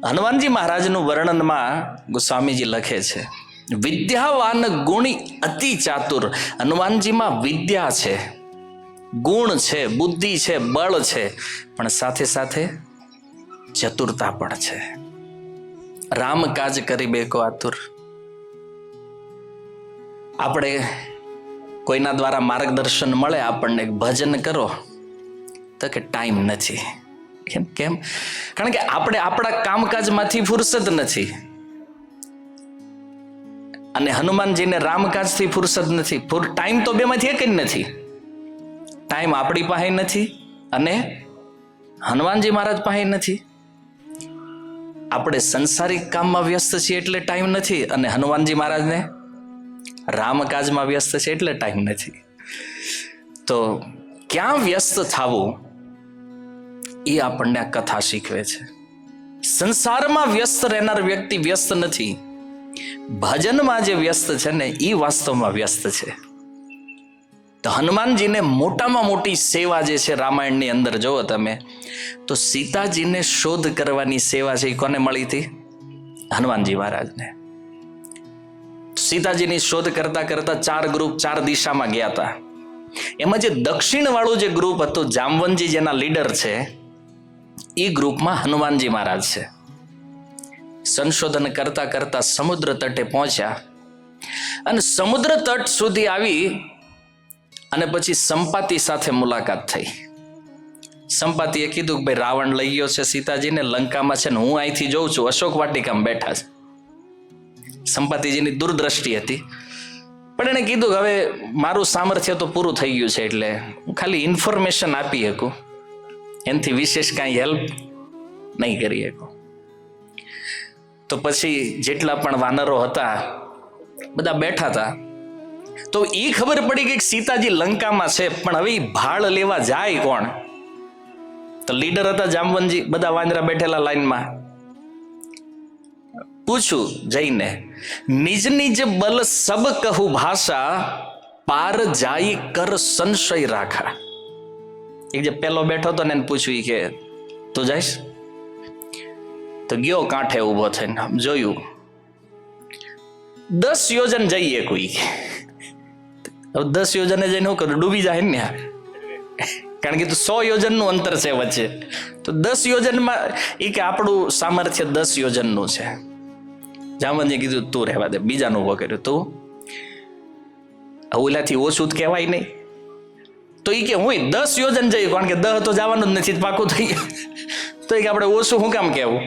હનુમાનજી મહારાજનું વર્ણનમાં ગોસ્વામીજી લખે છે, વિદ્યાવાન ગુણી અતિ ચાતુર. હનુમાનજીમાં વિદ્યા છે, ગુણ છે, બુદ્ધિ છે, બળ છે, પણ સાથે સાથે ચતુરતા પણ છે. રામ કાજ કરી બેકો આતુર. આપણે કોઈના દ્વારા માર્ગદર્શન મળે, આપણને ભજન કરો તો કે ટાઈમ નથી. કેમ? કારણ કે આપણે આપણા કામકાજમાંથી ફુરસદ નથી, અને હનુમાનજીને રામકાજથી ફુરસદ નથી. ટાઈમ તો બેમાંથી એક જ નથી. ટાઈમ આપણી પાસે નથી અને હનુમાનજી મહારાજ પાસે નથી. આપણે સંસારિક કામમાં વ્યસ્ત છીએ એટલે ટાઈમ નથી, અને હનુમાનજી મહારાજને રામકાજમાં વ્યસ્ત છે એટલે ટાઈમ નથી. તો ક્યાં વ્યસ્ત થવું એ આપણને આ કથા શીખવે છે. સંસારમાં વ્યસ્ત રહેનાર વ્યક્તિ વ્યસ્ત નથી, ભજનમાં જે વ્યસ્ત છે ને એ વાસ્તવમાં વ્યસ્ત છે. તો હનુમાનજીને મોટામાં મોટી સેવા જે છે રામાયણની અંદર જોવો તમે તો સીતાજીને શોધ કરવાની સેવા છે એ કોને મળી હતી? હનુમાનજી મહારાજને. સીતાજીની શોધ કરતા કરતા 4 ગ્રુપ 4 દિશામાં ગયા હતા. એમાં જે દક્ષિણ વાળું જે ગ્રુપ હતું, જામવંતજી જેના લીડર છે, એ ગ્રુપમાં હનુમાનજી મહારાજ છે. સંશોધન કરતા કરતા સમુદ્ર તટે પહોંચ્યા અને સમુદ્ર તટ સુધી આવી અને પછી સંપાતિ સાથે મુલાકાત થઈ. સંપાતિએ કીધું કે ભાઈ રાવણ લઈ ગયો છે સીતાજીને, લંકામાં છે ને હું અહીંથી જોઉં છું, અશોક વાટિકામાં બેઠા છે. સંપાતિજીની દૂરદ્રષ્ટિ હતી, પણ એને કીધું કે હવે મારું સામર્થ્ય તો પૂરું થઈ ગયું છે, એટલે હું ખાલી ઇન્ફોર્મેશન આપી શકું, એનાથી વિશેષ કાંઈ હેલ્પ નહીં કરી શકું. તો પછી જેટલા પણ વાનરો હતા બધા બેઠા હતા. તો એ ખબર પડી કે સીતાજી લંકામાં છે, પણ હવે ભાળ લેવા જાય કોણ? તો લીડર હતા જામવંતજી, બધા વાંદરા બેઠેલા લાઈનમાં. પૂછું જઈને, નિજ નિજ બલ સબ કહું ભાષા, પાર જાય કર સંશય રાખા. એક જે પેલો બેઠો હતો ને એને પૂછ્યું કે તું જઈશ? તો ગયો કાંઠે ઉભો થઈને, જોયું 10 યોજન જઈએ કોઈ. હવે 10 યોજને જઈને શું કરું? ડૂબી જાય ને, કારણ કે 100 યોજનનું અંતર છે વચ્ચે. તો 10 યોજનમાં એ કે આપણું સામર્થ્ય 10 યોજનનું છે. જામવંતજીએ કીધું તું રહેવા દે, બીજાનું ઉભો કર્યું. તું ઓલાથી ઓછું જ કહેવાય નહીં. તો એ કે હું 10 યોજન જઈ, કારણ કે 10 તો જવાનું જ નથી, પાકું થઈ ગયું. તો એ કે આપણે ઓછું શું કામ કહેવું?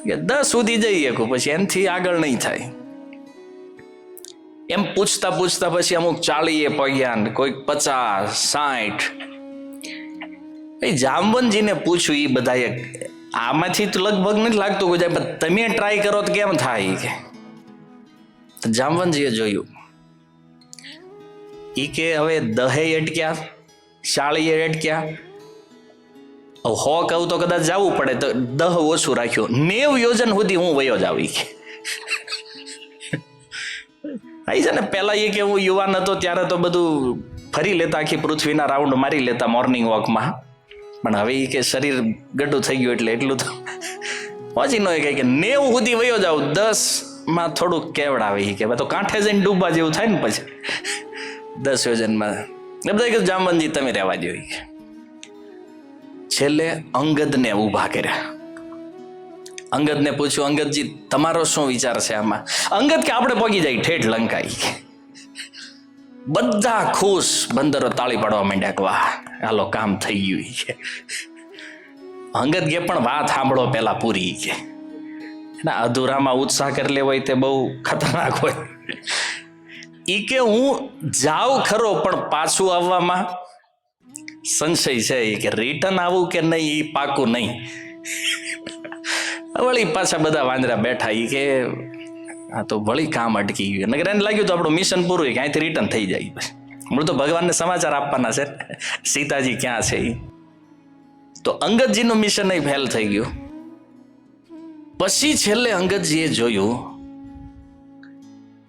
કે 10 સુધી જઈએ, પછી એનાથી આગળ નહીં થાય. એમ પૂછતા પૂછતા પછી અમુક 40 પગ્યા, કોઈક 50, 60. જામવંતજીને પૂછ્યું એ બધાએ, આમાંથી તો લગભગ નથી લાગતું કોઈ જાય, તમે ટ્રાય કરો તો કેમ થાય કે? તો જામવંતજીએ જોયું એ કે હવે 10 અટક્યા, 40 અટક્યા, 100 કહું તો કદાચ જવું પડે, તો 10 ઓછું રાખ્યું, 90 યોજન સુધી હું વયો જ આવી. આઈ છે ને, પેલા એ કે હું યુવાન હતો ત્યારે તો બધું ફરી લેતા, આખી પૃથ્વીના રાઉન્ડ મારી લેતા મોર્નિંગ વોકમાં, પણ હવે એ કે શરીર ગડ્ડું થઈ ગયું એટલે એટલું તો પહોંચી ન હોય કે 90 સુધી વયો જાવ, 10માં થોડુંક કેવડાવે કે તો કાંઠે જઈને ડૂબવા જેવું થાય ને પછી 10 યોજનમાં. એ બધા કીધું જામવંતજી તમે રહેવા દો. છેલ્લે અંગદને ઊભા કર્યા. અંગદને પૂછ્યું, અંગદજી તમારો શું વિચાર છે આમાં? અંગદ કે આપણે પગી જાય ઠેઠ લંકાઈ. બધા ખુશ, બંદરો તાળી પાડવા માંડ્યા કે વાહ હાલો કામ થઈ ગયું કે. અંગદ કે પણ વાત સાંભળો પેલા પૂરી કે, એના અધૂરામાં ઉત્સાહ કરી લેવો હોય તે બહુ ખતરનાક હોય. ઈ કે હું જાઉં ખરો પણ પાછું આવવામાં સંશય છે, કે રિટર્ન આવું કે નહીં એ પાકું નહીં. વળી પાછા બધા વાંદરા બેઠા, ઈ કે આ તો વળી કામ અટકી ગયું. નગર એને લાગ્યું તો આપણું મિશન પૂરું, કે અહીંથી રિટર્ન થઈ જાય. મૂળ તો ભગવાનને સમાચાર આપવાના છે સીતાજી ક્યાં છે. તો અંગદજીનું મિશન એ ફેલ થઈ ગયું. પછી છેલ્લે અંગદજીએ જોયું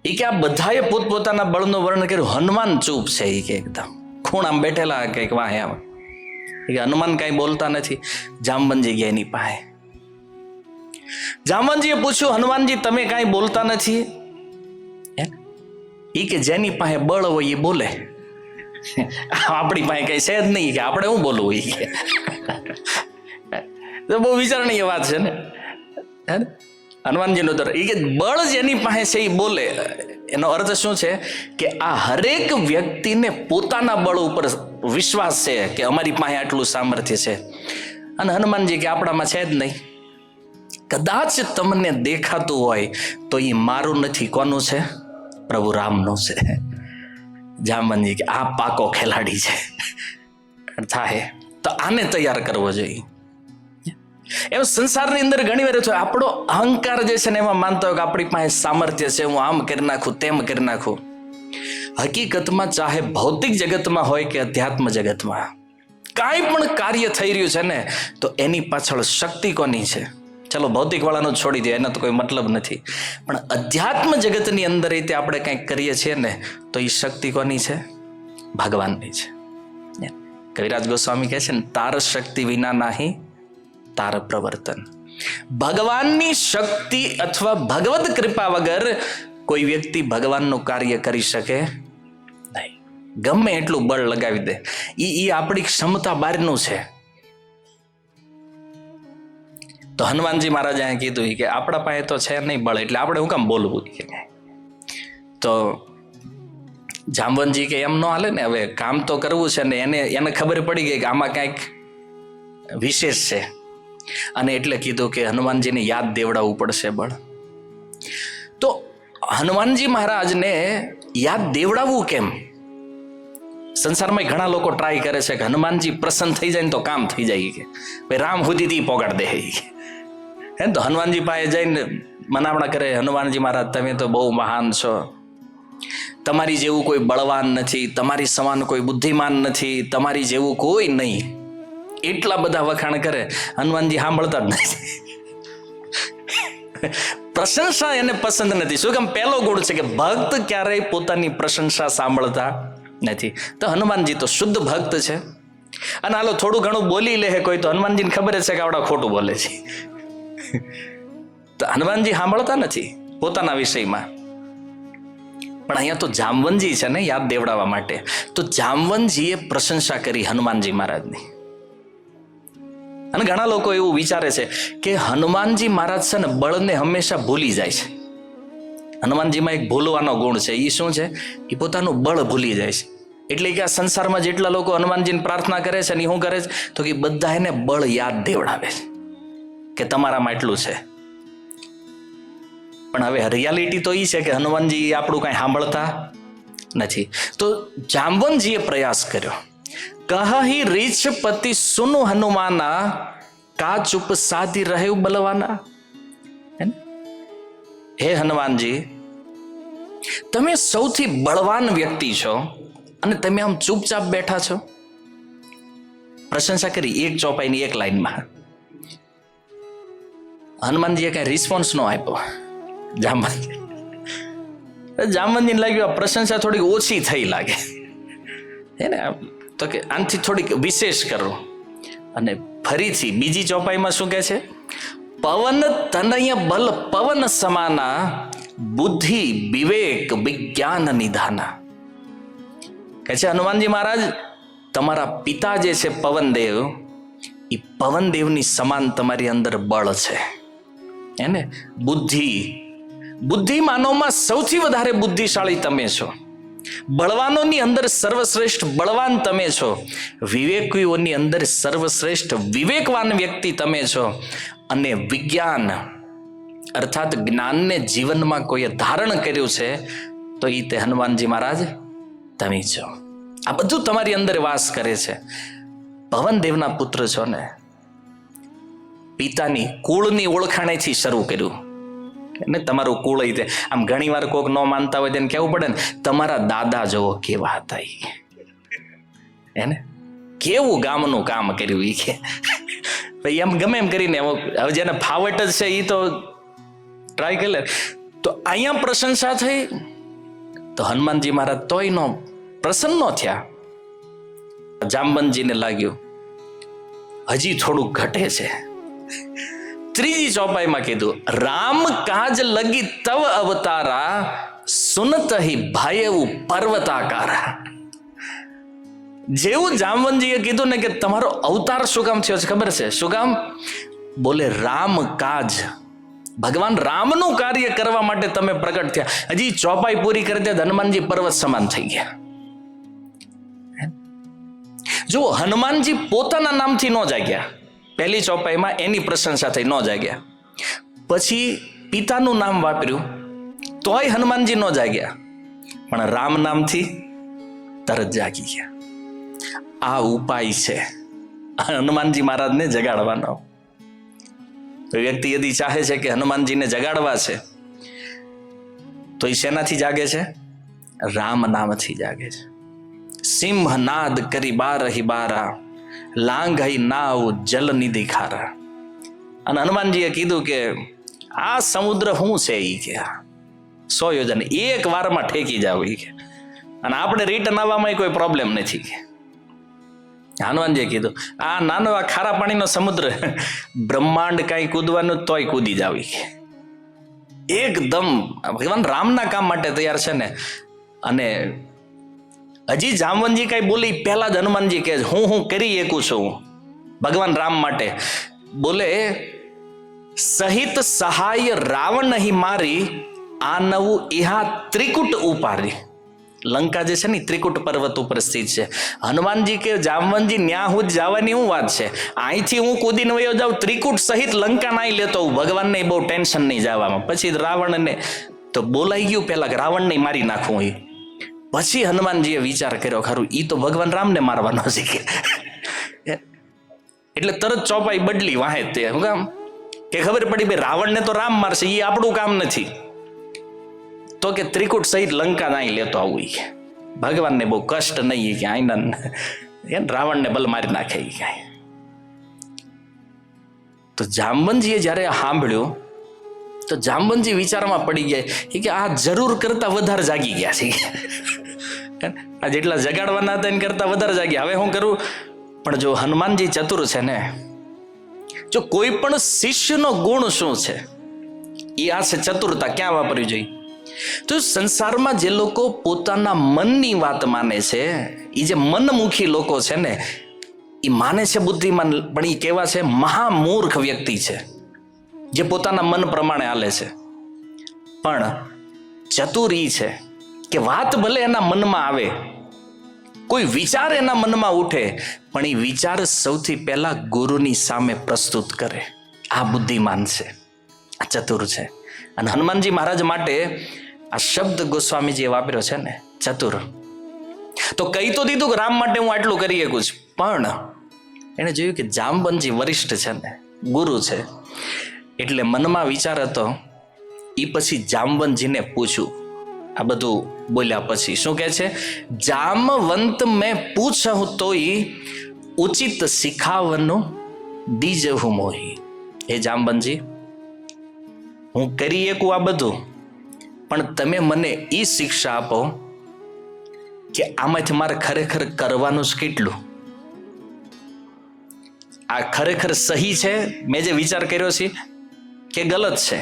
એ કે આ બધાએ પોતપોતાના બળનું વર્ણન કર્યું, હનુમાન ચૂપ છે. એ કે એકદમ ખૂણામાં બેઠેલા કંઈક વાહે આમ, હનુમાન કાંઈ બોલતા નથી. જામવંતજી ગયા એની પાસે. જામવંતજીએ પૂછ્યું, હનુમાનજી તમે કાંઈ બોલતા નથી? એ કે જેની પાસે બળ હોય એ બોલે, આપણી પાસે કઈ છે જ નહીં, કે આપણે શું બોલવું? તો બહુ વિચારણીય વાત છે ને. હનુમાનજીનો ઉત્તર એ કે બળ જેની પાસે છે એ બોલે. એનો અર્થ શું છે કે આ હરેક વ્યક્તિને પોતાના બળ ઉપર વિશ્વાસ છે કે અમારી પાસે આટલું સામર્થ્ય છે, અને હનુમાનજી કે આપણામાં છે જ નહીં. કદાચ તમને દેખાતું હોય તો એ મારું નથી, કોનું છે? પ્રભુ રામનું છે. જામવંતજી કે આ પાકો ખેલાડી છે, થાય તો આને તૈયાર કરવો જોઈએ. એમ સંસારની અંદર ઘણી વાર આપણો અહંકાર જે છે ને એમાં માનતો હોય કે આપણી પાસે સામર્થ્ય છે, હું આમ કરી નાખું, તેમ કરી નાખું. હકીકતમાં ચાહે ભૌતિક જગતમાં હોય કે અધ્યાત્મ જગતમાં, કાંઈ પણ કાર્ય થઈ રહ્યું છે ને તો એની પાછળ શક્તિ કોની છે? ચલો ભૌતિક વાળાનું છોડી દે, એનો તો કોઈ મતલબ નથી, પણ અધ્યાત્મ જગતની અંદર રીતે આપણે કંઈક કરીએ છીએ ને તો એ શક્તિ કોની છે? ભગવાનની છે. કવિરાજ ગોસ્વામી કહે છે ને, તાર શક્તિ વિના નાહી તાર પ્રવર્તન. ભગવાનની શક્તિ અથવા ભગવત કૃપા વગર કોઈ વ્યક્તિ ભગવાનનું કાર્ય કરી શકે નહીં. ગમે એટલું બળ લગાવી દે, એ આપણી ક્ષમતા બહારનું છે. તો હનુમાનજી મહારાજે કીધું કે આપણા પાસે તો છે નહીં બળ, એટલે આપણે શું કામ બોલવું? તો જામવંતજી કે એમ ન હાલે ને, હવે કામ તો કરવું છે ને. એને ખબર પડી ગઈ કે આમાં કાંઈક વિશેષ છે, અને એટલે કીધું કે હનુમાનજીને યાદ દેવડાવવું પડશે બળ. તો હનુમાનજી મહારાજને યાદ દેવડાવવું કેમ? સંસારમાં ઘણા લોકો ટ્રાય કરે છે કે હનુમાનજી પ્રસન્ન થઈ જાય ને તો કામ થઈ જાય, કે ભાઈ રામ સુધી પોગાડ દે. હે તો હનુમાનજી પાસે જઈને મનામણા કરે, હનુમાનજી મહારાજ તમે તો બહુ મહાન છો, તમારી જેવું કોઈ બળવાન નથી, તમારી સમાન કોઈ બુદ્ધિમાન નથી, તમારી જેવું કોઈ નહીં. એટલા બધા વખાણ કરે, હનુમાનજી સાંભળતા જ નથી. પ્રશંસા એને પસંદ નથી. શું કામ? પહેલો ગુણ છે કે ભક્ત ક્યારેય પોતાની પ્રશંસા સાંભળતા નથી. તો હનુમાનજી તો શુદ્ધ ભક્ત છે, અને હાલો થોડું ઘણું બોલી લે કોઈ તો હનુમાનજીને ખબર છે કે આવડા ખોટું બોલે છે. તો હનુમાનજી સાંભળતા નથી પોતાના વિષયમાં. પણ અહીંયા તો જામવંતજી છે ને યાદ દેવડાવવા માટે, તો જામવંતજીએ પ્રશંસા કરી હનુમાનજી મહારાજની. અને ઘણા લોકો એવું વિચારે છે કે હનુમાનજી મહારાજ છે ને બળને હંમેશા ભૂલી જાય છે. હનુમાનજીમાં એક ભૂલવાનો ગુણ છે. એ શું છે? એ પોતાનું બળ ભૂલી જાય છે. એટલે કે આ સંસારમાં જેટલા લોકો હનુમાનજીને પ્રાર્થના કરે છે ને, શું કરે છે તો કે બધા એને બળ યાદ દેવડાવે છે કે તમારામાં એટલું છે. પણ હવે રિયાલિટી તો એ છે કે હનુમાનજી આપણું કાંઈ સાંભળતા નથી. તો જામવંતજીએ પ્રયાસ કર્યો, કહી રીછ પતિ સુનુ હનુમાના, કા ચૂપ સાધી રહ્યું બલવાના. હે હનુમાનજી, તમે સૌથી બળવાન વ્યક્તિ છો અને તમે આમ ચૂપચાપ બેઠા છો. પ્રશંસા કરી એક ચોપાઈની એક લાઈનમાં. હનુમાનજીએ કઈ રિસ્પોન્સ નો આપ્યો. જામવંતજીને લાગ્યું આ પ્રશંસા થોડીક ઓછી થઈ લાગે, હે ને, તો કે આનાથી થોડીક વિશેષ કરો. અને ફરીથી બીજી ચોપાઈમાં શું કહે છે? પવન તનય બલ પવન સમાના, બુદ્ધિ વિવેક વિજ્ઞાન નિધાના. કહે છે હનુમાનજી મહારાજ, તમારા પિતા જે છે પવનદેવ, એ પવનદેવની સમાન તમારી અંદર બળ છે. એને બુદ્ધિમાનોમાં સૌથી વધારે બુદ્ધિશાળી તમે છો. બળવાનોની અંદર સર્વશ્રેષ્ઠ બળવાન તમે છો. વિવેકીઓની અંદર સર્વશ્રેષ્ઠ વિવેકવાન વ્યક્તિ તમે છો. અને વિજ્ઞાન અર્થાત જ્ઞાનને જીવનમાં કોઈએ ધારણ કર્યું છે તો એ તે હનુમાનજી મહારાજ તમે છો. આ બધું તમારી અંદર વાસ કરે છે. પવનદેવના પુત્ર છો ને, પિતાની કુળની ઓળખાણેથી શરૂ કર્યું ને તમારું કુળ. આમ ઘણી વાર કોઈક ન માનતા હોય તેને કહેવું પડે ને, તમારા દાદા જોવો કેવા હતા, એને કેવું ગામનું કામ કર્યું. એ કે ભાઈ એમ ગમે એમ કરીને હવે જેને ફાવટ જ છે એ તો ટ્રાય કરે. તો અહીંયા પ્રશંસા થઈ તો હનુમાનજી મહારાજ તોય નો પ્રસન્ન થયા. જામવંતજીને લાગ્યું હજી થોડું ઘટે છે. ત્રીજી ચોપાઈમાં કીધું રામ કાજ લગી તવ અવતારા સુનત હિ ભયવું પર્વતાકારા. જેવું જામવંતજીએ કીધું ને કે તમારો અવતાર શું કામ થયો છે ખબર છે? શું કામ? બોલે રામ કાજ, ભગવાન રામનું કાર્ય કરવા માટે તમે પ્રગટ થયા. હજી ચોપાઈ પૂરી કરી દે હનુમાનજી પર્વત સમાન થઈ ગયા. જો હનુમાનજી પોતાના નામથી ન જાગ્યા, પહેલી ચોપાઈમાં એની પ્રશંસા થઈ, ન જાગ્યા. પછી પિતાનું નામ વાપર્યું તોય હનુમાનજી ન જાગ્યા, પણ રામ નામથી તરત જાગી ગયા. આ ઉપાય છે હનુમાનજી મહારાજને જગાડવાનો. તો વ્યક્તિ યદિ ચાહે છે કે હનુમાનજીને જગાડવા છે તો એ શેનાથી જાગે છે? રામ નામથી જાગે છે. સિંહ નાદ કરી બારહી બારા, લાંઘઈ નાવ જલ નિધિ ખારા. અને હનુમાનજીએ કીધું કે આ સમુદ્ર શું છે? ઈ કે 100 યોજન એક વારમાં ઠેકી જાવ ઈ કે, અને આપણે રિટર્ન આવવામાં કોઈ પ્રોબ્લેમ નથી કે. હનુમાનજીએ કીધું આ નાનો આ ખારા પાણીનો સમુદ્ર, બ્રહ્માંડ કઈ કૂદવાનું તોય કૂદી જાવ ઈ કે. એકદમ ભગવાન રામના કામ માટે તૈયાર છે ને. અને હજી જામવંતજી કઈ બોલી પહેલા જ હનુમાનજી કહે હું કરી શકું છું ભગવાન રામ માટે. બોલે સહિત સહાય રાવણ નહીં મારી, આ નવું ઇહા ત્રિકુટ ઉપારી. લંકા જે છે ને ત્રિકુટ પર્વત ઉપર સ્થિત છે. હનુમાનજી કે જામવંતજી ન્યા હું જવાની શું વાત છે? અહીંથી હું કૂદીને વયો જાઉં, ત્રિકુટ સહિત લંકા નાઈ લેતો હું, ભગવાનને બહુ ટેન્શન નહીં જવામાં. પછી રાવણને તો બોલાઈ ગયું પેલા કે રાવણને મારી નાખવું. એ પછી હનુમાનજીએ વિચાર કર્યો ખરું ઈ તો ભગવાન રામને મારવાનો શીખે. એટલે તરત ચોપાઈ બદલી વાહે તે શું કામ કે ખબર પડી ભાઈ રાવણને તો રામ મારશે, એ આપણું કામ નથી. તો કે ત્રિકુટ સહિત લંકા નાઈ લેતો આવું. ભગવાનને બહુ કષ્ટ નહીં કે આનંદ રાવણને ભલે મારી નાખે. કાંઈ તો જામવંતજીએ જયારે સાંભળ્યું તો જામવંતજી વિચારમાં પડી ગયા કે આ જરૂર કરતા વધારે જાગી ગયા છે. આ જેટલા જગાડવાના હતા એને કરતા વધારે જાગ્યા. હવે શું કરું? પણ જો હનુમાનજી ચતુર છે ને, જો કોઈ પણ શિષ્યનો ગુણ શું છે એ આ છે ચતુરતા. ક્યાં વાપરવી જોઈએ? તો સંસારમાં જે લોકો પોતાના મનની વાત માને છે, એ જે મનમુખી લોકો છે ને, એ માને છે બુદ્ધિમાન, પણ એ કેવા છે? મહામૂર્ખ વ્યક્તિ છે જે પોતાના મન પ્રમાણે હાલે છે. પણ ચતુર ઈ છે કે વાત ભલે એના મનમાં આવે, કોઈ વિચાર એના મનમાં ઉઠે, પણ એ વિચાર સૌથી પહેલા ગુરુની સામે પ્રસ્તુત કરે. આ બુદ્ધિમાન છે, આ ચતુર છે. અને હનુમાનજી મહારાજ માટે આ શબ્દ ગોસ્વામીજીએ વાપર્યો છે ને, ચતુર. તો કહી તો દીધું કે રામ માટે હું આટલું કરી શકું છું, પણ એને જોયું કે જામવંતજી વરિષ્ઠ છે ને, ગુરુ છે, એટલે મનમાં વિચાર હતો. એ પછી જામવંતજીને પૂછ્યું. આ બધું બોલ્યા પછી શું કહે છે? જામવંત મેં પૂછું તોય ઉચિત શીખાવનું દીજહુ મોહી. હે જામવંતજી, હું કરી શકું આ બધું, પણ તમે મને એ શિક્ષા આપો કે આમાંથી મારે ખરેખર કરવાનું જ કેટલું? આ ખરેખર સહી છે મેં જે વિચાર કર્યો છે કે ગલત છે?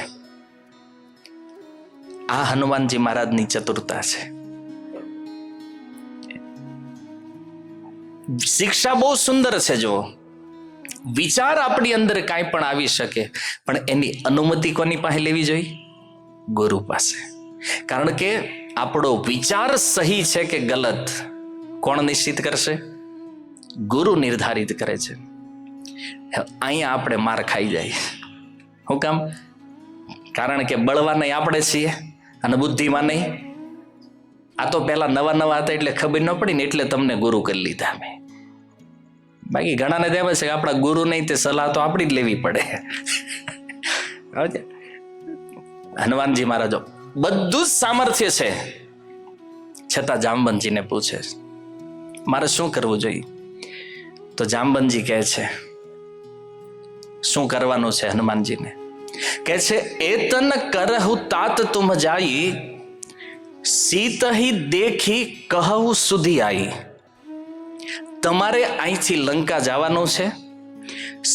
આ હનુમાનજી મહારાજની ચતુરતા છે. શિક્ષા બહુ સુંદર છે. જો વિચાર આપણી અંદર કાંઈ પણ આવી શકે, પણ એની અનુમતિ કોની પાસે લેવી જોઈએ? ગુરુ પાસે. કારણ કે આપણો વિચાર સહી છે કે ગલત કોણ નિશ્ચિત કરશે? ગુરુ નિર્ધારિત કરે છે. અહીંયા આપણે માર ખાઈ જાય. શું કામ? કારણ કે બળવા નહીં આપણે છીએ અને બુદ્ધિમાં નહીં. આ તો પેલા નવા હતા એટલે ખબર ન પડી ને, એટલે તમને ગુરુ કરી લીધા મેં. બાકી ઘણાને તેમ છે કે આપણા ગુરુ નહીં, તે સલાહ તો આપણી જ લેવી પડે. હનુમાનજી મહારાજો બધું જ સામર્થ્ય છે, છતાં જામવંતજીને પૂછે મારે શું કરવું જોઈએ? તો જામવંતજી કહે છે શું કરવાનું છે હનુમાનજીને? કહે છે એતન કરહુ તાત તુમ જાઈ, સીત હી દેખી કહું સુધી આઈ. તમારે અહીંથી લંકા જવાનું છે,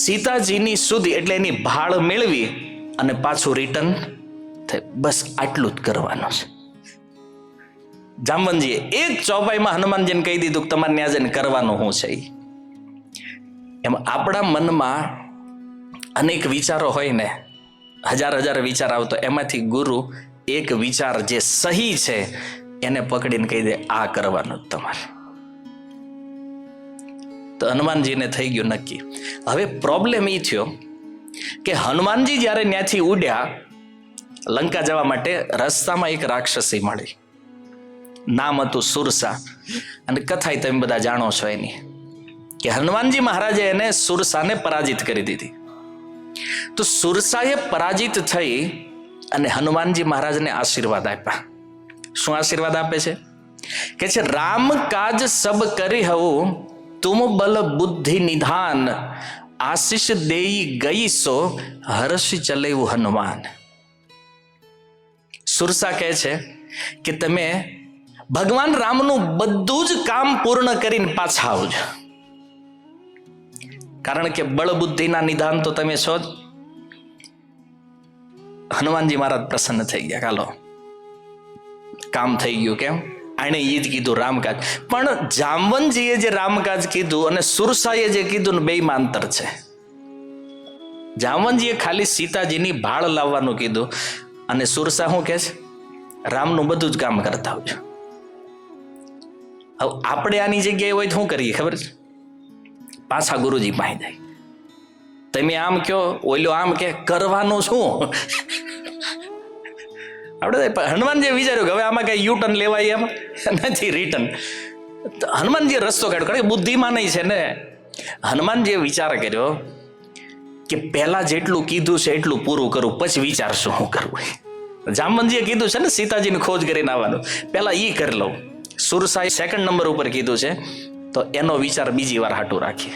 સીતાજીની સુધી એટલે એની ભાળ મેળવી અને પાછું રિટર્ન થાય. બસ આટલું જ કરવાનું છે. જામવંતજીએ એક ચોપાઈમાં હનુમાનજીને કહી દીધું કે તમારે ત્યાં જઈને કરવાનું શું છે. એમ આપણા મનમાં અનેક વિચારો હોય ને, હજાર વિચાર આવતો, એમાંથી ગુરુ એક વિચાર જે સહી છે એને પકડીને કહી દે આ કરવાનું તમારે. તો હનુમાનજીને થઈ ગયું નક્કી. હવે પ્રોબ્લેમ એ થયો કે હનુમાનજી જ્યારે ત્યાંથી ઉડ્યા લંકા જવા માટે, રસ્તામાં એક રાક્ષસી મળી. નામ હતું સુરસા. અને કથા તમે બધા જાણો છો એની, કે હનુમાનજી મહારાજે એને સુરસાને પરાજિત કરી દીધી. તો સુરસાએ પરાજિત થઈ અને હનુમાનજી મહારાજને આશીર્વાદ આપ્યા. શું આશીર્વાદ આપે છે? કે છે રામ કાજ સબ કરી હવું તુમ બલ બુદ્ધિ નિધાન, આશીષ દેઈ ગઈ સો હર્ષ ચલેવું હનુમાન. સુરસા કહે છે કે તમે ભગવાન રામનું બધું જ કામ પૂર્ણ કરીને પાછા આવજો, કારણ કે બળ બુદ્ધિના નિધાન તો તમે છો જ. હનુમાનજી મહારાજ પ્રસન્ન થઈ ગયા. ચાલો કામ થઈ ગયું. કેમ? આને એ જ કીધું રામકાજ. પણ જામવંતજીએ જે રામકાજ કીધું અને સુરસાએ જે કીધું ને બેયમાં અંતર છે. જામવંતજીએ ખાલી સીતાજીની ભાળ લાવવાનું કીધું અને સુરસા શું કહે છે? રામનું બધું જ કામ કરતા આવજો. હવે આપણે આની જગ્યાએ હોય તો શું કરીએ ખબર છે? પાછા ગુરુજી પાસે જાય. તમે આમ કયો, ઓલો આમ કે, કરવાનું શું? આપણે હનુમાનજી વિચાર્યું કે હવે આમાં કઈ યુટર્ન લેવાય એમ નથી, રિટર્ન. હનુમાનજી રસ્તો કાઢ્યો, કારણ કે બુદ્ધિમાં નહીં છે ને. હનુમાનજીએ વિચાર કર્યો કે પહેલા જેટલું કીધું છે એટલું પૂરું કરું, પછી વિચારશું શું કરવું. જામવંતજીએ કીધું છે ને સીતાજીની ખોજ કરીને આવવાનું, પહેલા ઈ કરી લઉં. સુરસાએ સેકન્ડ નંબર ઉપર કીધું છે, તો એનો વિચાર બીજી વાર હાટું રાખીએ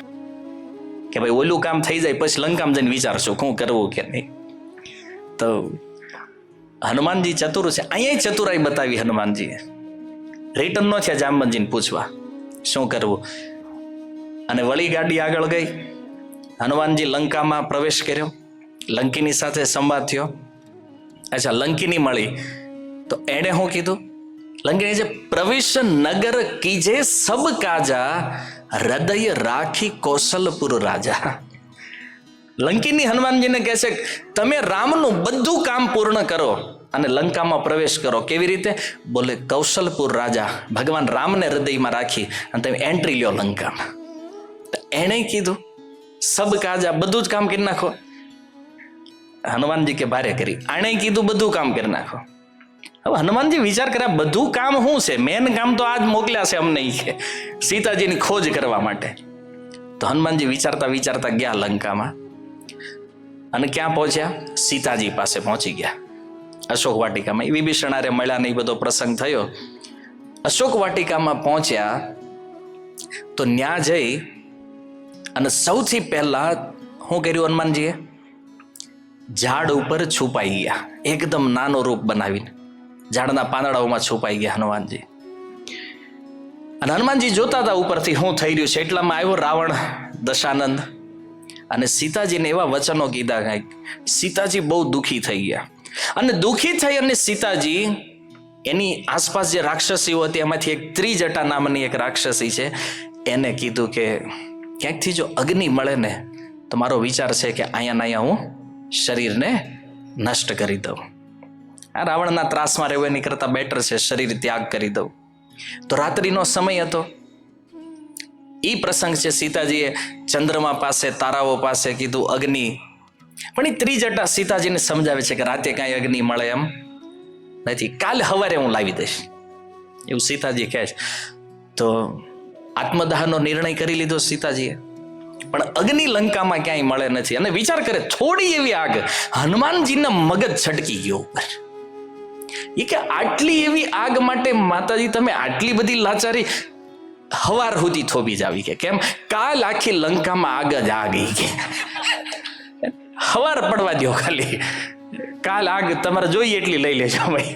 કે ભાઈ ઓલું કામ થઈ જાય પછી લંકામાં જઈને વિચારશું શું કરવું કે નહીં. તો હનુમાનજી ચતુર છે. અહીંયા ચતુરાઈ બતાવી હનુમાનજીએ. રિટર્ન નો થયા જામવંતજીને પૂછવા શું કરવું. અને વળી ગાડી આગળ ગઈ. હનુમાનજી લંકામાં પ્રવેશ કર્યો, લંકીની સાથે સંવાદ થયો. અચ્છા, લંકીની મળી તો એણે શું કીધું? લંકીની જે પ્રવેશ નગર કીજે સબ કાજા, હૃદય રાખી કૌશલપુર રાજા. લંકીની હનુમાનજીને કહે છે તમે રામનું બધું કામ પૂર્ણ કરો અને લંકામાં પ્રવેશ કરો. કેવી રીતે? બોલે કૌશલપુર રાજા, ભગવાન રામને હૃદયમાં રાખી અને તમે એન્ટ્રી લ્યો લંકામાં. એણે કીધું સબ કાજા, બધું જ કામ કરી નાખો. હનુમાનજી કે ભારે કરી. આણે કીધું બધું કામ કરી નાખો. હવે હનુમાનજી વિચાર કર્યા બધું કામ શું છે? મેન કામ તો આજ મોકલ્યા છે અમને કે સીતાજીની ખોજ કરવા માટે. તો હનુમાનજી વિચારતા વિચારતા ગયા લંકામાં અને ક્યાં પહોંચ્યા? સીતાજી પાસે પહોંચી ગયા. અશોક વાટિકામાં વિભીષણારે મળ્યા ને એ બધો પ્રસંગ થયો. અશોક વાટિકામાં પહોંચ્યા તો ન્યા જઈ અને સૌથી પહેલા શું કર્યું હનુમાનજીએ? ઝાડ ઉપર છુપાઈ ગયા. એકદમ નાનો રૂપ બનાવીને ઝાડના પાંદડાઓમાં છુપાઈ ગયા હનુમાનજી. અને હનુમાનજી જોતા હતા ઉપરથી શું થઈ રહ્યું છે. એટલામાં આવ્યો રાવણ દશાનંદ અને સીતાજીને એવા વચનો કીધા કાંઈક. સીતાજી બહુ દુઃખી થઈ ગયા. અને દુઃખી થઈ અને સીતાજી એની આસપાસ જે રાક્ષસીઓ હતી એમાંથી એક ત્રિજટા નામની એક રાક્ષસી છે, એને કીધું કે ક્યાંકથી જો અગ્નિ મળે ને તો મારો વિચાર છે કે અહીંયા હું શરીરને નષ્ટ કરી દઉં. આ રાવણના ત્રાસમાં રહેવું એની કરતાં બેટર છે શરીર ત્યાગ કરી દઉં. તો રાત્રિનો સમય હતો. એ પ્રસંગ છે. સીતાજીએ ચંદ્રમા પાસે, તારાઓ પાસે કીધું અગ્નિ. પણ એ ત્રિજટા સીતાજીને સમજાવે છે કે રાતે કાંઈ અગ્નિ મળે એમ નથી, કાલે સવારે હું લાવી દઈશ, એવું સીતાજી કહે છે. તો આત્મદાહનો નિર્ણય કરી લીધો સીતાજીએ. પણ અગ્નિ લંકામાં ક્યાંય મળે નથી. અને વિચાર કરે થોડી એવી આગ. હનુમાનજીના મગજ છટકી ગયો ઉપર. એ કે આટલી એવી આગ માટે માતાજી તમે આટલી બધી લાચારી હવાર સુધી થોભી જાવી કે કેમ? કાલ આખી લંકામાં આગ જ આગ. કે હવાર પડવા દો ખાલી, કાલ આગ તમારે જોઈએ એટલી લઈ લેજો ભાઈ.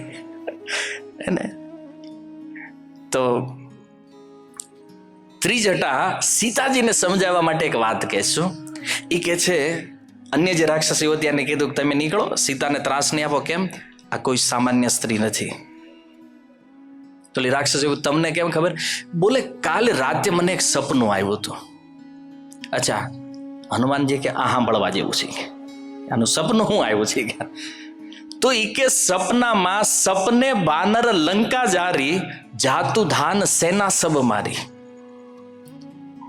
ત્રિજટા સીતાજીને સમજાવવા માટે એક વાત કહેશું. એ કે છે અન્ય જે રાક્ષસીઓ ત્યાંને કીધું કે તમે નીકળો, સીતાને ત્રાસ નહીં આપો. કેમ? આ કોઈ સામાન્ય સ્ત્રી નથી. તો રાક્ષસી તમને કેમ ખબર? બોલે કાલે રાતે મને એક સપનું આવ્યું હતું. અચ્છા, હનુમાનજી કે આ સાંભળવા જેવું છે, આનું સપનું શું આવ્યું છે? તો ઈ કે સપનામાં સપને બાનર લંકા જારી, જાતું ધાન સેના સબ મારી.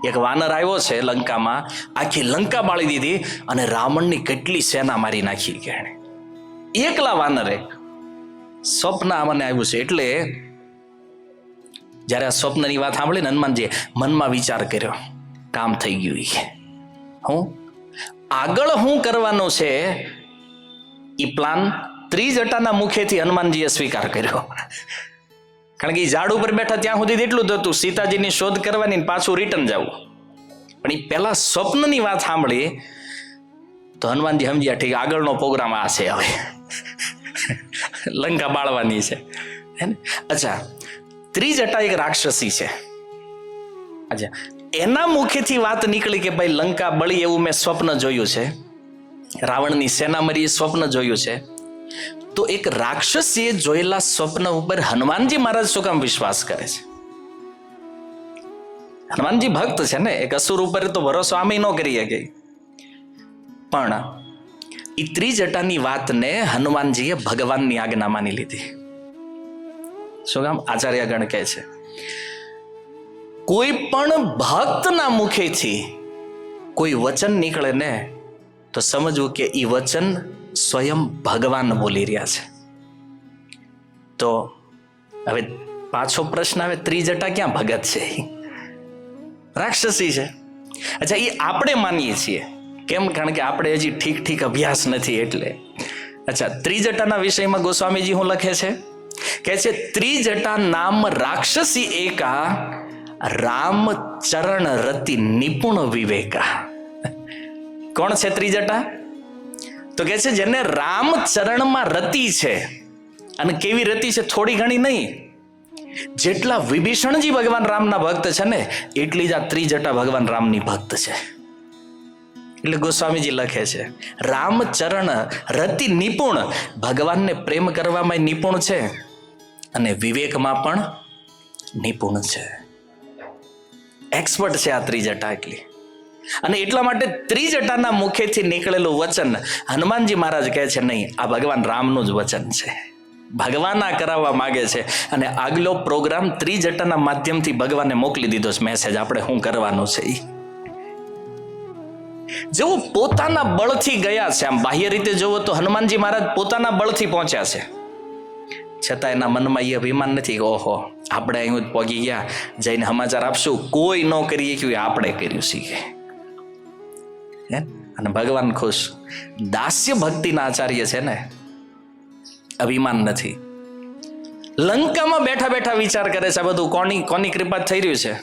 એક વાનર આવ્યો છે લંકામાં, આખી લંકા બાળી દીધી અને રાવણની કેટલી સેના મારી નાખી. કે એકલા વાનરે સ્વપ્ન મને આવ્યું છે. એટલે જયારે આ સ્વપ્નની વાત સાંભળીને હનુમાનજીએ મનમાં વિચાર કર્યો, કામ થઈ ગયું. હું આગળ શું કરવાનું છે એ પ્લાન ત્રિજટાના મુખેથી હનુમાનજીએ સ્વીકાર કર્યો. કારણ કે એ ઝાડ ઉપર બેઠા ત્યાં સુધી એટલું જ હતું, સીતાજીની શોધ કરવાની, પાછું રિટર્ન જવું. પણ એ પેલા સ્વપ્નની વાત સાંભળી તો હનુમાનજી સમજ્યા, ઠીક આગળનો પ્રોગ્રામ આ છે, હવે લંકા બાળવાની છે. અચ્છા, ત્રિજટા એક રાક્ષસી છે. અચ્છા, એના મુખેથી વાત નીકળી કે ભાઈ લંકા બળી એવું મેં સ્વપ્ન જોયું છે, રાવણની સેના મરી સ્વપ્ન જોયું છે. તો એક રાક્ષસીએ જોયેલા સ્વપ્ન ઉપર હનુમાનજી મહારાજ શું કામ વિશ્વાસ કરે છે? હનુમાનજી ભક્ત છે ને, એક અસુર ઉપર તો ભરોસો આમે ન કરી શકે. પણ એ ત્રિજટાની વાતને હનુમાનજીએ ભગવાનની આજ્ઞા માની લીધી. શું કામ? આચાર્યગણ કહે છે કોઈ પણ ભક્તના મુખેથી કોઈ વચન નીકળે ને તો સમજવું કે એ વચન સ્વયં ભગવાન બોલી રહ્યા છે. તો હવે પાછો પ્રશ્ન આવે, ત્રિજટા ક્યાં ભગત છે? રાક્ષસી છે. અચ્છા, એ આપણે માનીએ છીએ. કેમ? કારણ કે આપણે હજી ઠીક અભ્યાસ નથી એટલે. અચ્છા, ત્રિજટાના વિષયમાં ગોસ્વામીજી શું લખે છે? કહે છે ત્રિજટા નામ રાક્ષસી એકા, રામ ચરણ રતિ નિપુણ વિવેકા. કોણ છે ત્રિજટા? તો કે છે જેને રામ ચરણમાં રતિ છે. અને કેવી રતિ છે? થોડી ઘણી નહીં. જેટલા વિભીષણજી ભગવાન રામના ભક્ત છે ને, એટલી જ આ ત્રિજટા ભગવાન રામની ભક્ત છે. એટલે ગોસ્વામીજી લખે છે રામ ચરણ રતિ નિપુણ, ભગવાનને પ્રેમ કરવામાં નિપુણ છે અને વિવેકમાં પણ નિપુણ છે. એક્સપર્ટ છે આ ત્રિજટા એટલી. અને એટલા માટે ત્રિજટાના મુખેથી નીકળેલું વચન હનુમાનજી મહારાજ કહે છે નહીં, આ ભગવાન રામનું જ વચન છે. ભગવાન આ કરાવવા માંગે છે. અને આગલો પ્રોગ્રામ ત્રિજટાના માધ્યમથી ભગવાને મોકલી દીધો છે મેસેજ, આપણે શું કરવાનું છે. જેઓ પોતાના બળથી ગયા છે, આમ બાહ્ય રીતે જોવો તો હનુમાનજી મહારાજ પોતાના બળથી પહોંચ્યા છે, છતાં એના મનમાં એ અભિમાન નથી કે ઓહો આપણે અહીં પહોંચી ગયા, જઈને સમાચાર આપશું, કોઈ ન કરી શક્યું આપણે કર્યું શીખે. અને ભગવાન ખુશ. દાસ્ય ભક્તિના આચાર્ય છે ને, અભિમાન નથી. લંકામાં બેઠા બેઠા વિચાર કરે છે આ બધું કોની કૃપા થઈ રહ્યું છે?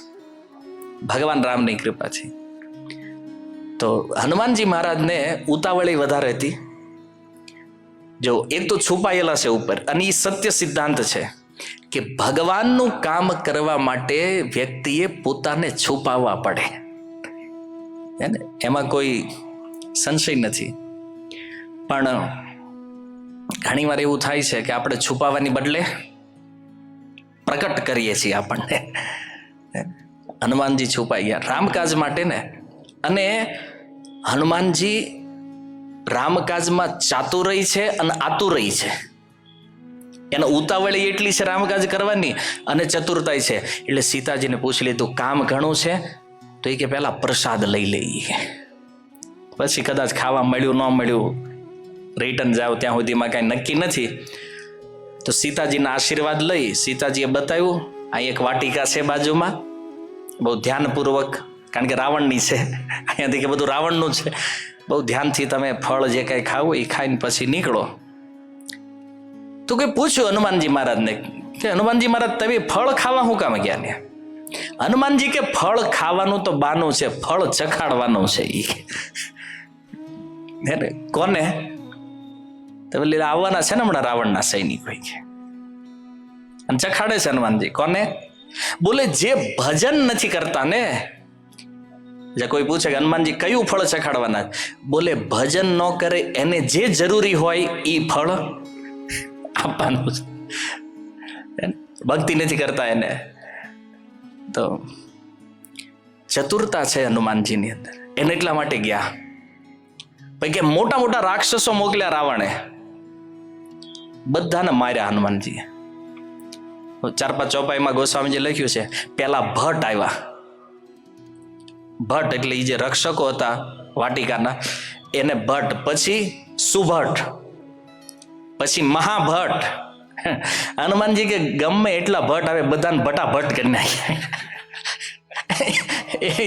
ભગવાન રામની કૃપાથી. તો હનુમાનજી મહારાજને ઉતાવળી વધારે હતી. જો એક તો છુપાયેલા છે ઉપર, અને એ સત્ય સિદ્ધાંત છે કે ભગવાનનું કામ કરવા માટે વ્યક્તિએ પોતાને છુપાવવા પડે. એમાં કોઈ સંશય નથી. પણ ઘણી વાર એવું થાય છે કે આપણે છુપાવવાની બદલે પ્રકટ કરીએ છીએ આપણને. હનુમાનજી છુપાઈ ગયા રામકાજ માટે ને. અને હનુમાનજી રામકાજમાં ચાતુરય છે અને આતુરય છે. એને ઉતાવળી એટલી છે રામકાજ કરવાની અને ચતુરતાય છે. એટલે સીતાજીને પૂછી લીધું કામ ઘણું છે તો એ કે પહેલા પ્રસાદ લઈ લઈએ, પછી કદાચ ખાવા મળ્યું ન મળ્યું રિટર્ન જાવ ત્યાં સુધીમાં કાંઈ નક્કી નથી. તો સીતાજીના આશીર્વાદ લઈ સીતાજીએ બતાવ્યું આ એક વાટિકા છે બાજુમાં, બહુ ધ્યાનપૂર્વક, કારણ કે રાવણની છે, અહીંયાથી કે બધું રાવણનું છે, બહુ ધ્યાનથી તમે ફળ જે કાંઈ ખાવું એ ખાઈને પછી નીકળો. તો કે પૂછ્યું હનુમાનજી મહારાજને કે હનુમાનજી મહારાજ તમે ફળ ખાવા શું કામ ગયા ને? હનુમાનજી કે ફળ ખાવાનું તો બાનું છે, ફળ ચખાડવાનું છે. એ કોને? તમે આવવાના છે ને હમણાં રાવણના સૈનિકો, અને ચખાડે છે હનુમાનજી કોને? બોલે જે ભજન નથી કરતા ને, જે કોઈ પૂછે કે હનુમાનજી કયું ફળ ચખાડવાના, બોલે ભજન ન કરે એને જે જરૂરી હોય એ ફળ આપવાનું છે. ભક્તિ નથી કરતા એને. તો ચતુરતા છે હનુમાનજીની અંદર. એને એટલા માટે ગયા. પછી કે મોટા મોટા રાક્ષસો મોકલ્યા રાવણે, બધાને માર્યા હનુમાનજીએ. 4-5 ચોપાઈમાં ગોસ્વામીજી લખ્યું છે, પેલા ભટ્ટ આવ્યા. ભટ્ટ એટલે એ જે રક્ષકો હતા વાટિકાના, એને ભટ્ટ, પછી સુભટ્ટ, પછી મહાભટ્ટ. હનુમાનજી કે ગમે એટલા ભટ્ટ આવે બધાને ભટાભટ કરી નાખ્યા.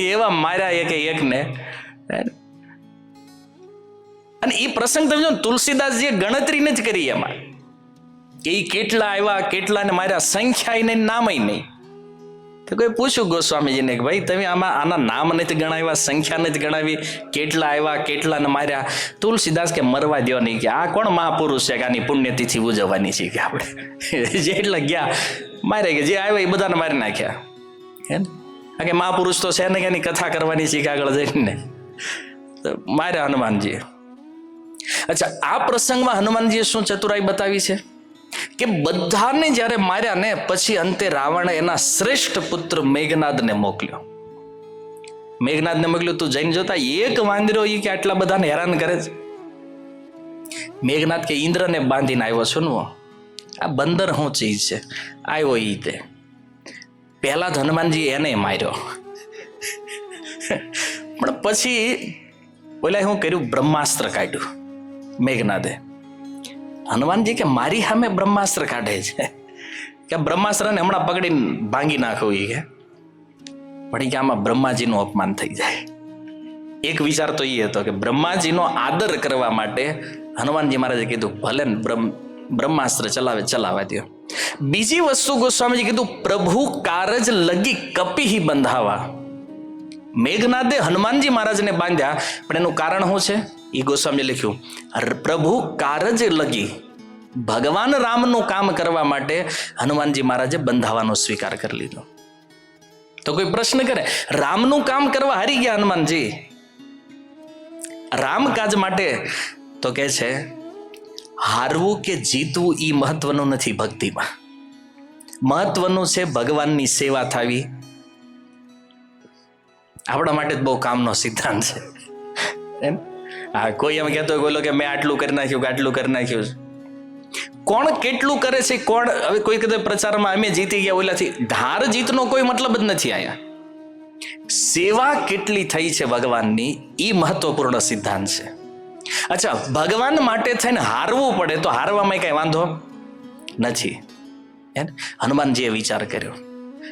એવા માર્યા એક એકને. અને એ પ્રસંગ તમે જો તુલસીદાસજીએ ગણતરી નથી કરી એમાં, એ કેટલા આવ્યા, કેટલાને માર્યા, સંખ્યા નહીં, નામ નહીં. તો કોઈ પૂછ્યું ગોસ્વામીજીને કે ભાઈ તમે આના નામ નથી ગણાવ્યા, સંખ્યા નથી ગણાવી, કેટલા આવ્યા, કેટલાને માર્યા? તુલસીદાસ કે મરવા દો નહીં, કે આ કોણ મહાપુરુષ છે કે આની પુણ્યતિથિ ઉજવવાની છે કે આપણે? જેટલા ગયા મારે, કે જે આવ્યા એ બધાને મારી નાખ્યા. હે ને, કે મહાપુરુષ તો છે ને કે એની કથા કરવાની છે કે આગળ જઈને, તો માર્યા હનુમાનજીએ. અચ્છા, આ પ્રસંગમાં હનુમાનજીએ શું ચતુરાઈ બતાવી છે કે બધાને જ્યારે માર્યા ને પછી અંતે રાવણે એના શ્રેષ્ઠ પુત્ર મેઘનાદને મોકલ્યો. મેઘનાદને મોકલ્યું, તું જઈને જોતા એક વાંદરો એ કે આટલા બધાને હેરાન કરે છે. મેઘનાદ કે ઇન્દ્રને બાંધીને આવ્યો છું ને, આ બંદર શું ચીજ છે, આવ્યો ઈ તે. પહેલા તો હનુમાનજી એને માર્યો, પણ પછી ઓલા શું કર્યું, બ્રહ્માસ્ત્ર કાઢ્યું મેઘનાદે. હનુમાનજી કે મારી સામે બ્રહ્માસ્ત્ર કાઢે છે, કે બ્રહ્માસ્ત્રને હમણાં પકડીને ભાંગી નાખવું એ કે, પણ કે આમાં બ્રહ્માજીનું અપમાન થઈ જાય. એક વિચાર તો એ હતો કે બ્રહ્માજીનો આદર કરવા માટે હનુમાનજી મહારાજે કીધું ભલે ને બ્રહ્માસ્ત્ર ચલાવવા દો. બીજી વસ્તુ ગોસ્વામીજી કીધું, પ્રભુ કારજ લગી કપી બંધાવા. મેઘનાદે હનુમાનજી મહારાજને બાંધ્યા, પણ એનું કારણ શું છે એ ગોસ્વામીએ લખ્યું, પ્રભુ કારજ લગી, ભગવાન રામનું કામ કરવા માટે હનુમાનજી મહારાજે બંધાવાનો સ્વીકાર કરી લીધો. તો કોઈ પ્રશ્ન કરે, રામનું કામ કરવા હારી ગયા હનુમાનજી, રામકાજ માટે? તો કે છે હારવું કે જીતવું એ મહત્વનું નથી ભક્તિમાં. મહત્વનું છે ભગવાનની સેવા થવી. આપણા માટે જ બહુ કામનો સિદ્ધાંત છે. હા, કોઈ એમ કહેતો બોલો કે મેં આટલું કરી નાખ્યું કે આટલું કરી નાખ્યું. કોણ કેટલું કરે છે, કોણ હવે કોઈ કદાચ પ્રચારમાં અમે જીતી ગયા ઓલાથી, ધાર જીતનો કોઈ મતલબ જ નથી આયા. સેવા કેટલી થઈ છે ભગવાનની એ મહત્વપૂર્ણ સિદ્ધાંત છે. અચ્છા, ભગવાન માટે થઈને હારવું પડે તો હારવામાં કઈ વાંધો નથી. હનુમાનજીએ વિચાર કર્યો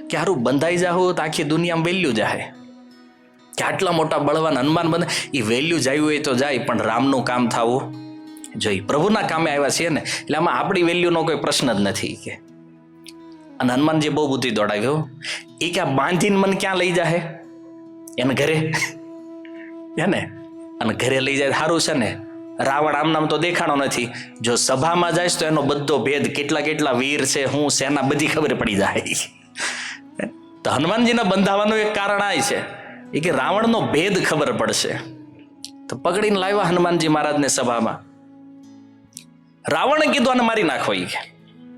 કે હારું બંધાઈ જાવું તો આખી દુનિયામાં વેલ્યુ જાય, કે આટલા મોટા બળવાન હનુમાન બને, એ વેલ્યુ જાય હોય તો જાય, પણ રામનું કામ થવું જોઈએ. પ્રભુના કામે આવ્યા છીએ ને, એટલે આમાં આપણી વેલ્યુનો કોઈ પ્રશ્ન જ નથી કે. અને હનુમાનજી બહુ બુદ્ધિ દોડાવ્યો. એ ક્યાં બાંધીને મને ક્યાં લઈ જાય? એને ઘરે, હે ને, અને ઘરે લઈ જાય સારું છે ને. રાવણ આમ નામ તો દેખાણો નથી, જો સભામાં જાય તો એનો બધો ભેદ, કેટલા કેટલા વીર છે, હું સેના, બધી ખબર પડી જાય. તો હનુમાનજીને બંધાવાનું એક કારણ આ છે એ કે રાવણનો ભેદ ખબર પડશે. તો પકડીને લાવ્યા હનુમાનજી મહારાજને સભામાં. રાવણે કીધું આને મારી નાખો એ કે,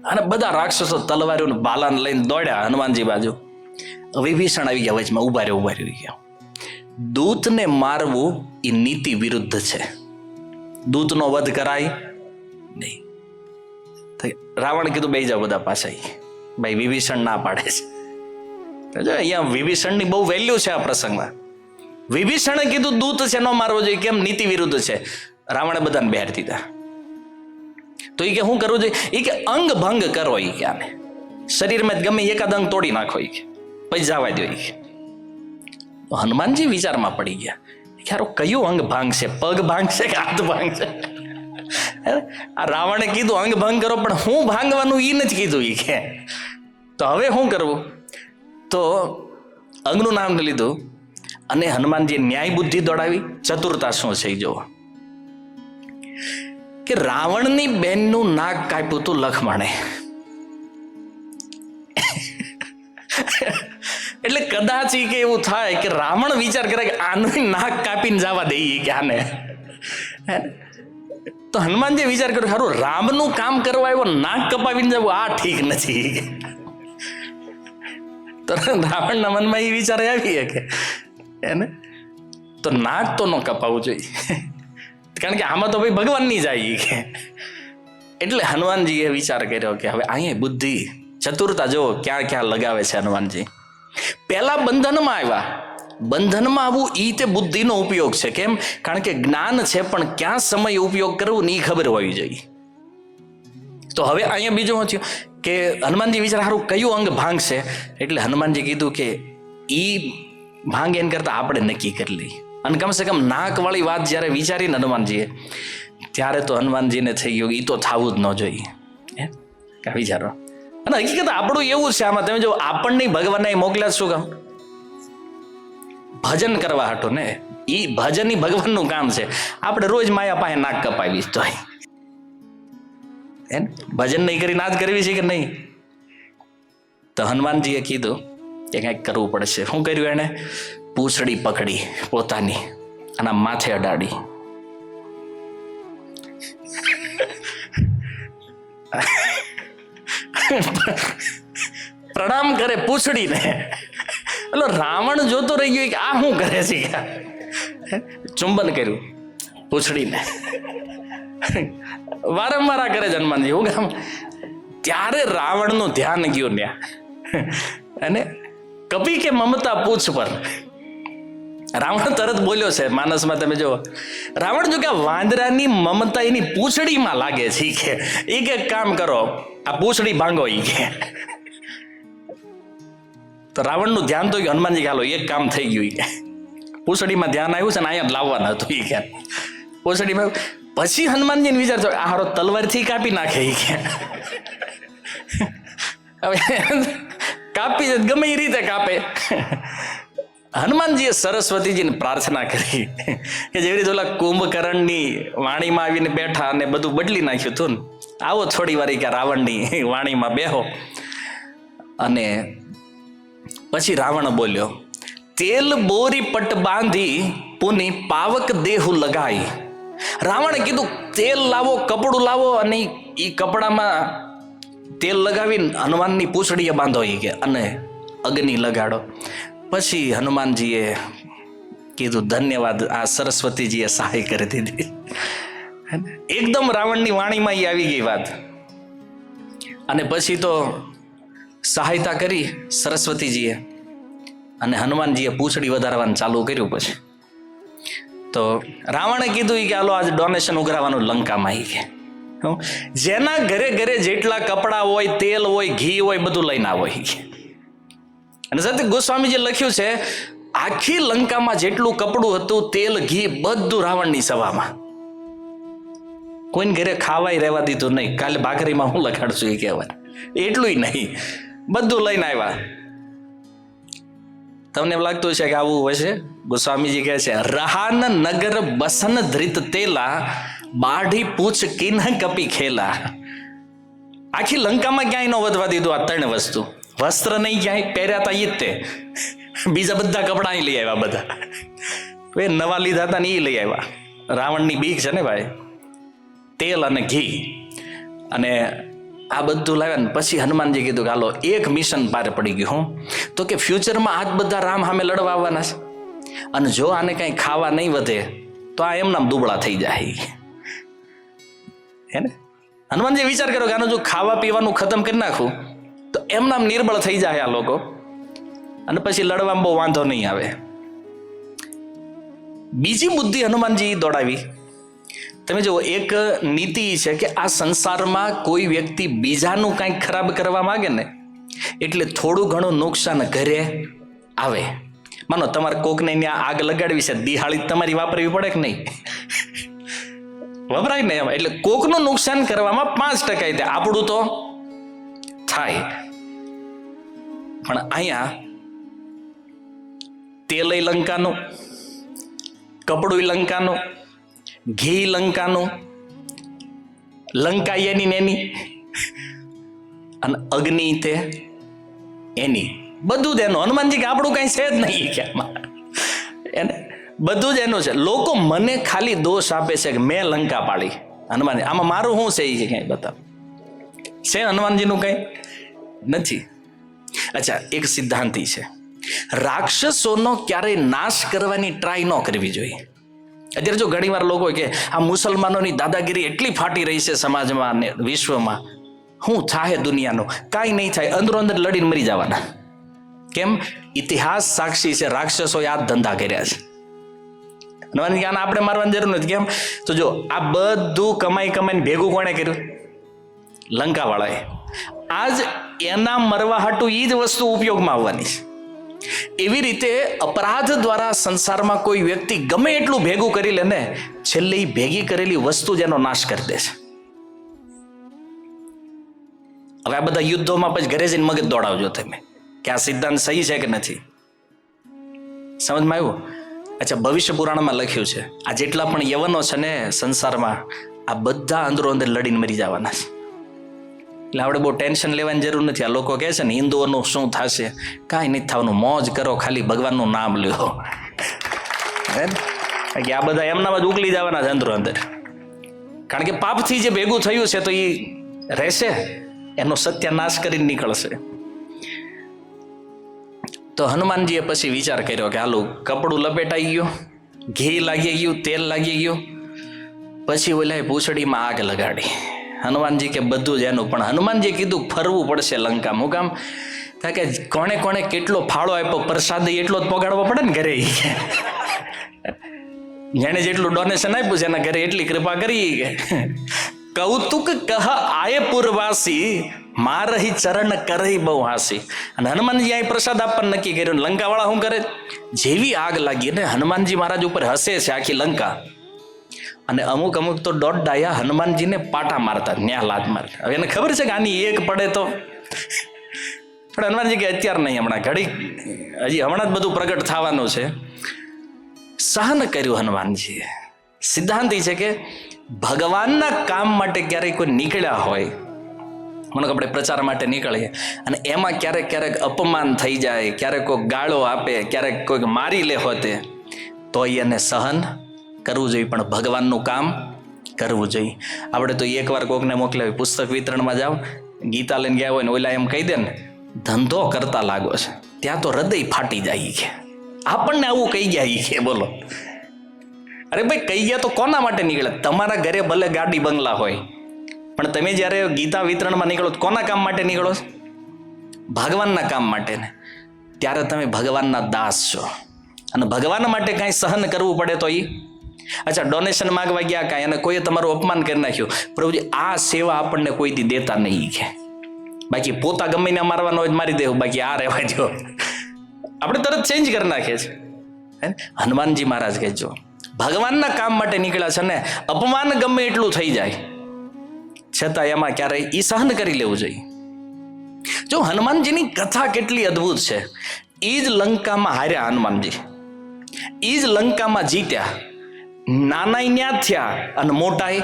અને બધા રાક્ષસો તલવારીઓ બાલાને લઈને દોડ્યા હનુમાનજી બાજુ. વિભીષણ આવી ગયા વચમાં, ઉભા રહ્યો ગયા. દૂતને મારવું એ નીતિ વિરુદ્ધ છે, દૂતનો વધ કરાય નહીં. રાવણ કીધું બે જાઓ બધા પાછા. ભાઈ વિભીષણ ના પાડે છે. અહીંયા વિભીષણની બહુ વેલ્યુ છે આ પ્રસંગમાં. વિભીષણે કીધું દૂત છે ન મારવો જોઈએ, કેમ? નીતિ વિરુદ્ધ છે. રાવણે બધાને બહાર દીધા. તો એ કે શું કરવું જોઈએ? એ કે અંગ ભંગ કરો, એ કે આને શરીરમાં ગમે એકાદ અંગ તોડી નાખો, એ કે પછી જવા દો. એ હનુમાનજી વિચારમાં પડી ગયા કે હારો કયું અંગ ભાંગ છે? પગ ભાંગ છે કે હાથ ભાંગ છે? આ રાવણે કીધું અંગ ભંગ કરો, પણ હું ભાંગવાનું એ નથી કીધું. એ કે તો હવે શું કરવું? તો અંગનું નામ લીધું અને હનુમાનજીએ ન્યાય બુદ્ધિ દોડાવી. ચતુરતા શું છે એ જોવો કે રાવણની બેનનું નાક કાપ્યું હતું લક્ષ્મણે. એટલે કદાચ ઈ કે એવું થાય કે રાવણ વિચાર કરે કે આનું નાક કાપીને જવા દઈએ કે આને, તો હનુમાનજી વિચાર કર્યો સારું રામનું કામ કરવા આવ્યો નાક કપાવીને જવું આ ઠીક નથી. તો રાવણના મનમાં એ વિચાર આવી કે એને તો નાક તો ન કપાવવું જોઈએ, કારણ કે આમાં તો ભાઈ ભગવાન ની જાય કે. એટલે હનુમાનજીએ વિચાર કર્યો કે હવે અહીંયા બુદ્ધિ ચતુરતા જો ક્યાં ક્યાં લગાવે છે હનુમાનજી. પહેલા બંધનમાં આવ્યા, બંધનમાં આવવું ઈ તે બુદ્ધિનો ઉપયોગ છે. કેમ? કારણ કે જ્ઞાન છે પણ ક્યાં સમય ઉપયોગ કરવું ને એ ખબર હોવી જોઈએ. તો હવે અહીંયા બીજું શું થયું કે હનુમાનજી વિચાર સારું કયું અંગ ભાંગશે, એટલે હનુમાનજી કીધું કે ઈ ભાંગે એને કરતા આપણે નક્કી કરી લઈએ. અને કમસે કમ નાક વાળી વાત જયારે વિચારીને હનુમાનજીએ, ત્યારે તો હનુમાનજીને થઈ ગયું ઈ તો થવું જ ન જોઈએ. વિચારો. અને હકીકત આપણું એવું છે આમાં, તમે જો આપણને ભગવાનને મોકલ્યા શું કામ? ભજન કરવા હાટું ને. ઈ ભજન ઈ ભગવાનનું કામ છે. આપણે રોજ માયા પાસે નાક કપાવી તો ભજન નહીં કરી નાદ કરવી છે કે નહીં? તો હનુમાનજીએ કીધું કે કંઈક કરવું પડશે. શું કર્યું એને? પૂંછડી પકડી પોતાની અને માથે અડાડી. પ્રણામ કરે પૂંછડીને. એટલે રાવણ જોતો રહી ગયો કે આ શું કરે છે. ચુંબન કર્યું પૂંછડીને. વારંવાર આ કરે છે હનુમાનજી. હું કામ? ત્યારે રાવણનું ધ્યાન ગયું ત્યાં, અને કપી કે મમતા પૂછ પર. રાવણ તરત બોલ્યો છે માનસમાં, તમે જો રાવણ જો કે વાંદરાની મમતા એની પૂંછડીમાં લાગે છે કે એ કે કામ કરો આ પૂંછડી ભાંગો ઈ કે. તો રાવણનું ધ્યાન તો હનુમાનજી કે હાલો એક કામ થઈ ગયું કે પૂંછડીમાં ધ્યાન આવ્યું છે ને અહીંયા લાવવાનું હતું ઈ કે પૂંછડીમાં. પછી હનુમાનજીને વિચાર થયો આ હારો તલવારથી કાપી નાખે ઈ કે. હવે કાપી ગમે એ રીતે કાપે. હનુમાનજીએ સરસ્વતીજીને પ્રાર્થના કરી કે જેવી રીતે ઓલા કુંભકર્ણની વાણીમાં આવીને બેઠા અને બધું બદલી નાખ્યું હતું ને, આવો થોડી વાર કે રાવણની વાણીમાં બેહો. અને પછી રાવણ બોલ્યો, તેલ બોરી પટ બાંધી પુની પાવક દેહુ લગાઈ. રાવણે કીધું તેલ લાવો, કપડું લાવો, અને એ કપડામાં તેલ લગાવીને હનુમાનની પૂંછડીએ બાંધો કે અને અગ્નિ લગાડો. પછી હનુમાનજીએ કીધું ધન્યવાદ, આ સરસ્વતીજીએ સહાય કરી દીધી. એકદમ રાવણની વાણીમાં આવી ગઈ વાત. અને પછી તો સહાયતા કરી સરસ્વતીજીએ, અને હનુમાનજીએ પૂંછડી વધારવાનું ચાલુ કર્યું. પછી તો રાવણે કીધું કે હાલો આજે ડોનેશન ઉઘરાવાનું લંકામાં આવી કે જેના ઘરે ઘરે જેટલા કપડા હોય, તેલ હોય, ઘી હોય, બધું લઈને આવો. અને સત્ય ગોસ્વામીજી લખ્યું છે આખી લંકામાં જેટલું કપડું હતું, તેલ, ઘી, બધું રાવણની સભામાં. કોઈને ઘરે ખાવાય રહેવા દીધું નહીં. કાલે ભાખરીમાં હું લખાડશું એ કહેવાય એટલું નહીં, બધું લઈને આવ્યા. તમને એમ લાગતું છે કે આવું હશે? ગોસ્વામીજી કહે છે રહાન નગર બસન ધૃત તેલા બાઢી પૂછ કિન્હ કપી ખેલા. આખી લંકામાં ક્યાંય ન વધવા દીધું આ ત્રણ વસ્તુ. વસ્ત્ર નહીં ક્યાંય પહેર્યા હતા ઈ જ તે, બીજા બધા કપડા અહીં લઈ આવ્યા. બધા એ નવા લીધા હતા ને એ લઈ આવ્યા. રાવણની બીક છે ને ભાઈ. તેલ અને ઘી અને આ બધું લાવ્યા ને પછી હનુમાનજી કીધું કે હાલો એક મિશન પાર પડી ગયું. હું તો કે ફ્યુચરમાં આ જ બધા રામ સામે લડવા આવવાના છે, અને જો આને કઈ ખાવા નહીં વધે તો આ એમનામ દુબળા થઈ જાય. હે ને? હનુમાનજી વિચાર કર્યો કે આનું જો ખાવા પીવાનું ખતમ કરી નાખું તો એમનામ નિર્બળ થઈ જાય આ લોકો, અને પછી લડવામાં બહુ વાંધો નહીં આવે. બીજી બુદ્ધિ હનુમાનજી દોડાવી. તમે જુઓ, એક નીતિ છે કે આ સંસારમાં કોઈ વ્યક્તિ બીજાનું કંઈક ખરાબ કરવા માંગે ને એટલે થોડું ઘણું નુકસાન ઘરે આવે. માનો તમારે કોકને ત્યાં આગ લગાડવી છે, દિહાળી તમારી વાપરવી પડે કે નહીં? વપરાય ને એમ. એટલે કોકનું નુકસાન કરવામાં 5% આપણું તો થાય. પણ અહીંયા તેલ લંકાનું, કપડું લંકાનું, ઘી લંકાનું, લંકા એની ને એની, અને અગ્નિ તે એની. બધું જ એનું. હનુમાનજી કે આપણું કઈ છે જ નહીં કે આમાં. એને બધું જ એનું છે. લોકો મને ખાલી દોષ આપે છે કે મેં લંકા પાડી. હનુમાનજી આમાં મારું શું છે એ કઈ બતાવ છે હનુમાનજીનું કઈ નથી. અચ્છા, એક સિદ્ધાંતી છે, રાક્ષસોનો ક્યારેય નાશ કરવાની ટ્રાય ન કરવી જોઈએ. અત્યારે જો ઘણી વાર લોકો કે આ મુસલમાનોની દાદાગીરી એટલી ફાટી રહી છે સમાજમાં અને વિશ્વમાં, શું થાય દુનિયાનું? કાંઈ નહીં થાય, અંદરો અંદર લડીને મરી જવાના. કેમ? ઇતિહાસ સાક્ષી છે, રાક્ષસોએ આ ધંધા કર્યા છે. આને આપણે મારવાની જરૂર નથી. કેમ? તો જો આ બધું કમાઈને ભેગું કોણે કર્યું? લંકા વાળાએ. આજ એના મરવા હાટું એ જ વસ્તુ ઉપયોગમાં આવવાની છે. એવી રીતે અપરાધ દ્વારા સંસારમાં કોઈ વ્યક્તિ ગમે એટલું ભેગું કરી લે ને, છેલ્લે એ ભેગી કરેલી વસ્તુ જ એનો નાશ કરી દે છે. હવે આ બધા યુદ્ધોમાં પછી ઘરે જઈને મગજ દોડાવજો તમે કે આ સિદ્ધાંત સહી છે કે નથી. સમજમાં આવ્યું? અચ્છા, ભવિષ્ય પુરાણમાં લખ્યું છે આ જેટલા પણ યવનો છે ને સંસારમાં, આ બધા અંદરો અંદર લડીને મરી જવાના છે. એટલે આપણે બહુ ટેન્શન લેવાની જરૂર નથી. આ લોકો કહે છે ને હિન્દુઓનું શું થશે, કાંઈ નથી થવાનું, મોજ કરો, ખાલી ભગવાનનું નામ લ્યો. કે આ બધા એમના જ ઉકલી જવાના છે અંદરો અંદર. કારણ કે પાપથી જે ભેગું થયું છે તો એ રહેશે, એનો સત્યાનાશ કરીને નીકળશે. તો હનુમાનજીએ પછી વિચાર કર્યો કે હાલું કપડું લપેટાઈ ગયું, ઘી લાગી ગયું, તેલ લાગી ગયું. પછી ઓલા પૂંછડીમાં આગ લગાડી. હનુમાનજી કે બધું જ એનું. પણ હનુમાનજીએ કીધું ફરવું પડશે લંકામાં. હું કામ? કારણ કે કોણે કોણે કેટલો ફાળો આપ્યો, પ્રસાદ એટલો જ પગાડવો પડે ને ઘરે. જેને જેટલું ડોનેશન આપ્યું છે એના ઘરે એટલી કૃપા કરી. કૌતુક કહ આય પૂરવાસી, મારહી ચરણ કરહી બહુ હાસી. અને હનુમાનજી અહીં પ્રસાદ આપવાનું નક્કી કર્યું. લંકા વાળા શું કરે? જેવી આગ લાગી ને હનુમાનજી મહારાજ ઉપર હસે છે આખી લંકા. અને અમુક તો દોઢ ડાયા હનુમાનજીને પાટા મારતા, ન્યા લાત મારતા. હવે એને ખબર છે કે આની એક પડે તો. પણ હનુમાનજી કે અત્યારે નહીં, હમણાં ઘડી, હજી હમણાં જ બધું પ્રગટ થવાનું છે. સહન કર્યું હનુમાનજીએ. સિદ્ધાંત એ છે કે ભગવાનના કામ માટે ક્યારેક કોઈ નીકળ્યા હોય, મને આપણે પ્રચાર માટે નીકળીએ અને એમાં ક્યારેક અપમાન થઈ જાય, ક્યારેક કોઈ ગાળો આપે, ક્યારેક કોઈક મારી લે હોતે, તો એને સહન કરવું જોઈએ, પણ ભગવાનનું કામ કરવું જોઈએ. આપણે તો એકવાર કોકને મોકલાવી, પુસ્તક વિતરણમાં જાઓ, ગીતા લઈને ગયા હોય ને ઓલા એમ કહી દે ને ધંધો કરતા લાગો છે, ત્યાં તો હૃદય ફાટી જાય કે આપણને આવું કહી ગયા કે બોલો. અરે ભાઈ, કહી ગયા તો કોના માટે નીકળે? તમારા ઘરે ભલે ગાડી બંગલા હોય, પણ તમે જ્યારે ગીતા વિતરણમાં નીકળો તો કોના કામ માટે નીકળો? ભગવાનના કામ માટે ને. ત્યારે તમે ભગવાનના દાસ છો અને ભગવાન માટે કાંઈ સહન કરવું પડે તો એ. અચ્છા, ડોનેશન માંગવા ગયા કાંઈ અને કોઈએ તમારું અપમાન કરી નાખ્યું, પ્રભુજી આ સેવા આપણને કોઈ દી દેતા નહીં કે. બાકી પોતા ગમે ને મારવાનો હોય મારી દેવું, બાકી આ રહેવા દો. આપણે તરત ચેન્જ કરી નાખીએ છીએ. હનુમાનજી મહારાજ કહેજો ભગવાનના કામ માટે નીકળ્યા છે ને અપમાન ગમે એટલું થઈ જાય છતાં એમાં ક્યારેય એ સહન કરી લેવું જોઈએ. જો હનુમાનજીની કથા કેટલી અદ્ભુત છે. એ જ લંકામાં હાર્યા હનુમાનજી, એ જ લંકામાં જીત્યા, નાનાય ન્યા થયા અને મોટાય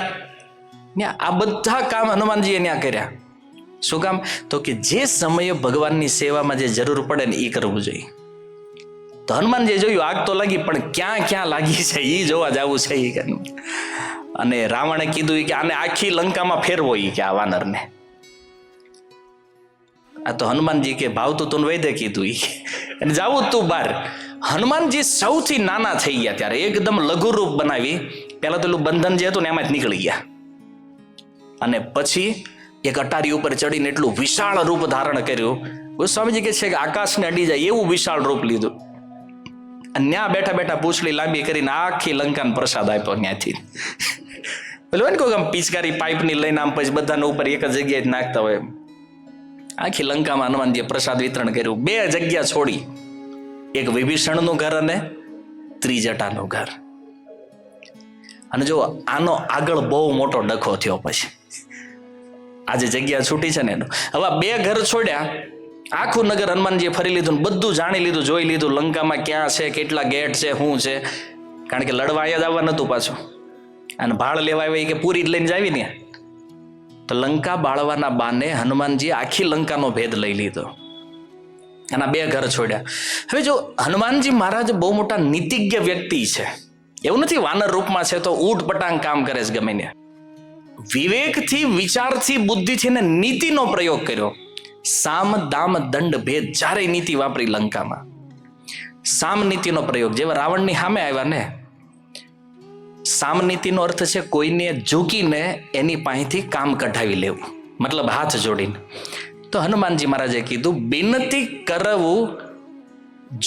ન્યા. આ બધા કામ હનુમાનજીએ ન્યા કર્યા. શું કામ? તો કે જે સમયે ભગવાનની સેવામાં જે જરૂર પડે ને એ કરવું જોઈએ. તો હનુમાનજીએ જોયું આગ તો લાગી, પણ ક્યાં ક્યાં લાગી છે એ જોવા જવું છે. અને રાવણે કીધું કે આને આખી લંકામાં ફેરવો કે આ વાનરને. આ તો હનુમાનજી કે ભાવતું તું વૈદે કીધું અને જાવું તું બાર. હનુમાનજી સૌથી નાના થઈ ગયા ત્યારે એકદમ લઘુ રૂપ બનાવી. પેલા તો પેલું બંધન જે હતું ને એમાં જ નીકળી ગયા અને પછી એક અટારી ઉપર ચડીને એટલું વિશાળ રૂપ ધારણ કર્યું. સ્વામીજી કે છે કે આકાશને અડી જાય એવું વિશાળ રૂપ લીધું અને ત્યાં બેઠા બેઠા પૂંછડી લાંબી કરીને આખી લંકાને પ્રસાદ આપ્યો. ત્યાંથી પેલું ને કોઈ આમ પિચકારી પાઇપની લઈને આમ પછી બધાને ઉપર એક જ જગ્યાએ નાખતા હોય, આખી લંકામાં હનુમાનજીએ પ્રસાદ વિતરણ કર્યું. 2 જગ્યા છોડી, એક વિભીષણનું ઘર અને ત્રિજટાનું ઘર. અને જો આનો આગળ બહુ મોટો ડખો થયો પછી આજે જગ્યા છૂટી છે ને એનું. હવે 2 ઘર છોડ્યા, આખું નગર હનુમાનજીએ ફરી લીધું, બધું જાણી લીધું, જોઈ લીધું લંકામાં ક્યાં છે, કેટલા ગેટ છે, શું છે. કારણ કે લડવા અહીંયા જ આવવા નતું પાછું. અને ભાળ લેવા આવી કે પૂરી જ લઈને જ આવી ને. તો લંકા બાળવાના બાને હનુમાનજી આખી લંકાનો ભેદ લઈ લીધો. એના 2 ઘર છોડ્યા. હવે જો હનુમાનજી મહારાજ બહુ મોટા નીતિજ્ઞ વ્યક્તિ છે, એવું નથી વાનર રૂપમાં છે તો ઊટ પટાંગ કામ કરે છે ગમે ને. વિવેકથી, વિચારથી, બુદ્ધિથી ને નીતિનો પ્રયોગ કર્યો. સામ દામ દંડ ભેદ ચારેય નીતિ વાપરી લંકામાં. સામ નીતિનો પ્રયોગ જેવા રાવણની સામે આવ્યા ને, સામ નીતિનો અર્થ છે કોઈને ઝૂકીને એની પાસેથી કામ કઢાવી લેવું, મતલબ હાથ જોડીને. તો હનુમાનજી મહારાજે કીધું બિનતી કરવું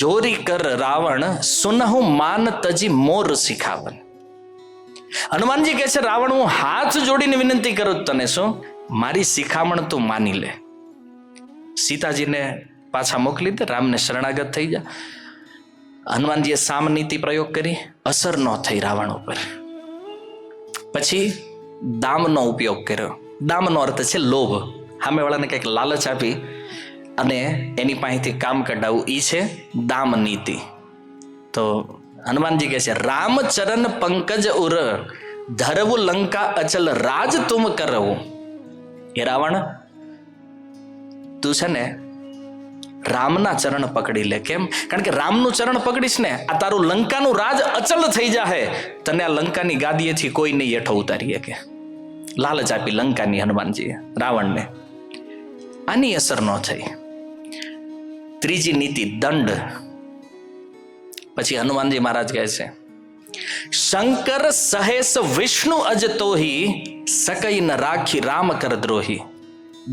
જોરી કર રાવણ સુનહુ માન તજી મોર શીખાવન. હનુમાનજી કહે છે રાવણ હું હાથ જોડીને વિનંતી કરું તને, શું મારી શિખામણ તું માની લે. સીતાજીને પાછા મોકલી દે, રામને શરણાગત થઈ જા. હનુમાનજીએ સામ નીતિ પ્રયોગ કરી, અસર ન થઈ રાવણ ઉપર. પછી દામનો ઉપયોગ કર્યો. દામનો અર્થ છે લોભ, સામેવાળાને કંઈક લાલચ આપી અને એની પાસેથી કામ કઢાવવું, એ છે દામ નીતિ. તો હનુમાનજી કહે છે રામચરણ પંકજ ઉર ધરવું લંકા અચલ રાજ તુમ કરવું. એ રાવણ તું છે ને રામના ચરણ પકડી લે. કેમ? કારણ કે રામનું ચરણ પકડીશ ને આ તારું લંકાનું રાજ અચલ થઈ જાહે, તને આ લંકાની ગાદીએથી કોઈ નહીં હેઠો ઉતારી શકે. લાલચ આપી લંકાની હનુમાનજીએ રાવણને. આની અસર ન થઈ. ત્રીજી નીતિ દંડ. પછી હનુમાનજી મહારાજ કહે છે શંકર સહેસ વિષ્ણુ અજતોહી સકઈ ન રાખી રામ કર દ્રોહી.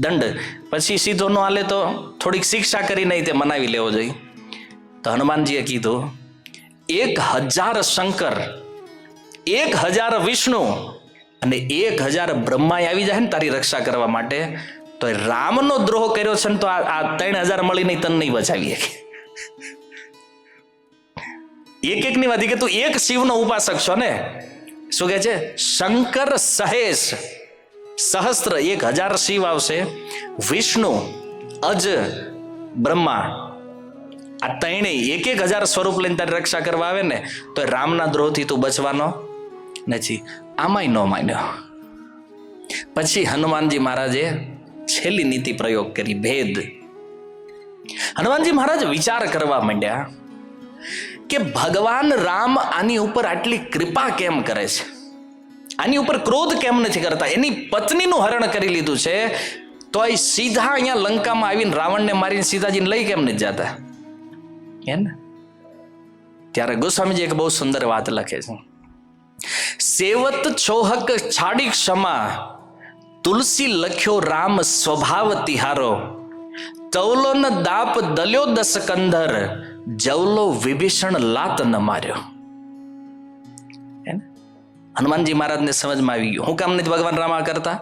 દંડ પછી સીધો ન હાલે તો થોડીક શિક્ષા કરીને તે મનાવી લેવો જોઈએ. તો હનુમાનજીએ કીધું 1000 શંકર, 1000 વિષ્ણુ અને 1000 બ્રહ્મા આવી જાય ને તારી રક્ષા કરવા માટે, તો રામનો દ્રોહ કર્યો છે ને તો આ 3000 મળીને તને નહીં બચાવી શકે. એક ની વાત કે તું એક શિવનો ઉપાસક છો ને. શું કહે છે? શંકર સહેસ, સહસ્ત્ર 1000 શિવ આવશે, વિષ્ણુ અજ બ્રહ્મા, આ ત્રણેય 1000 સ્વરૂપ લઈને તારી રક્ષા કરવા આવે ને તો રામના દ્રોહથી તું બચવાનો નથી. આમાંય ન માન્યો. પછી હનુમાનજી મહારાજે છેલ્લી નીતિ પ્રયોગ કરી, ભેદ. હનુમાનજી મહારાજ વિચાર કરવા માંડ્યા કે ભગવાન રામ આની ઉપર આટલી કૃપા કેમ કરે છે, આની ઉપર ક્રોધ કેમ નથી કરતા. એની પત્નીનું હરણ કરી લીધું છે તો એ સીધા અહીંયા લંકામાં આવીને રાવણને મારીને સીતાજીને લઈ કેમ નથી જતા? હે ને? ત્યારે ગોસ્વામીજી એક બહુ સુંદર વાત લખે છે સેવત છોહક છાડી ક્ષમા તુલસી લખ્યો રામ સ્વભાવ તિહારો તવલો ન દાપ દલ્યો 10 કંધર જવલો વિભીષણ લાત ન માર્યો. હનુમાનજી મહારાજને સમજમાં આવી ગયું હું કામ નથી ભગવાન રામા કરતા.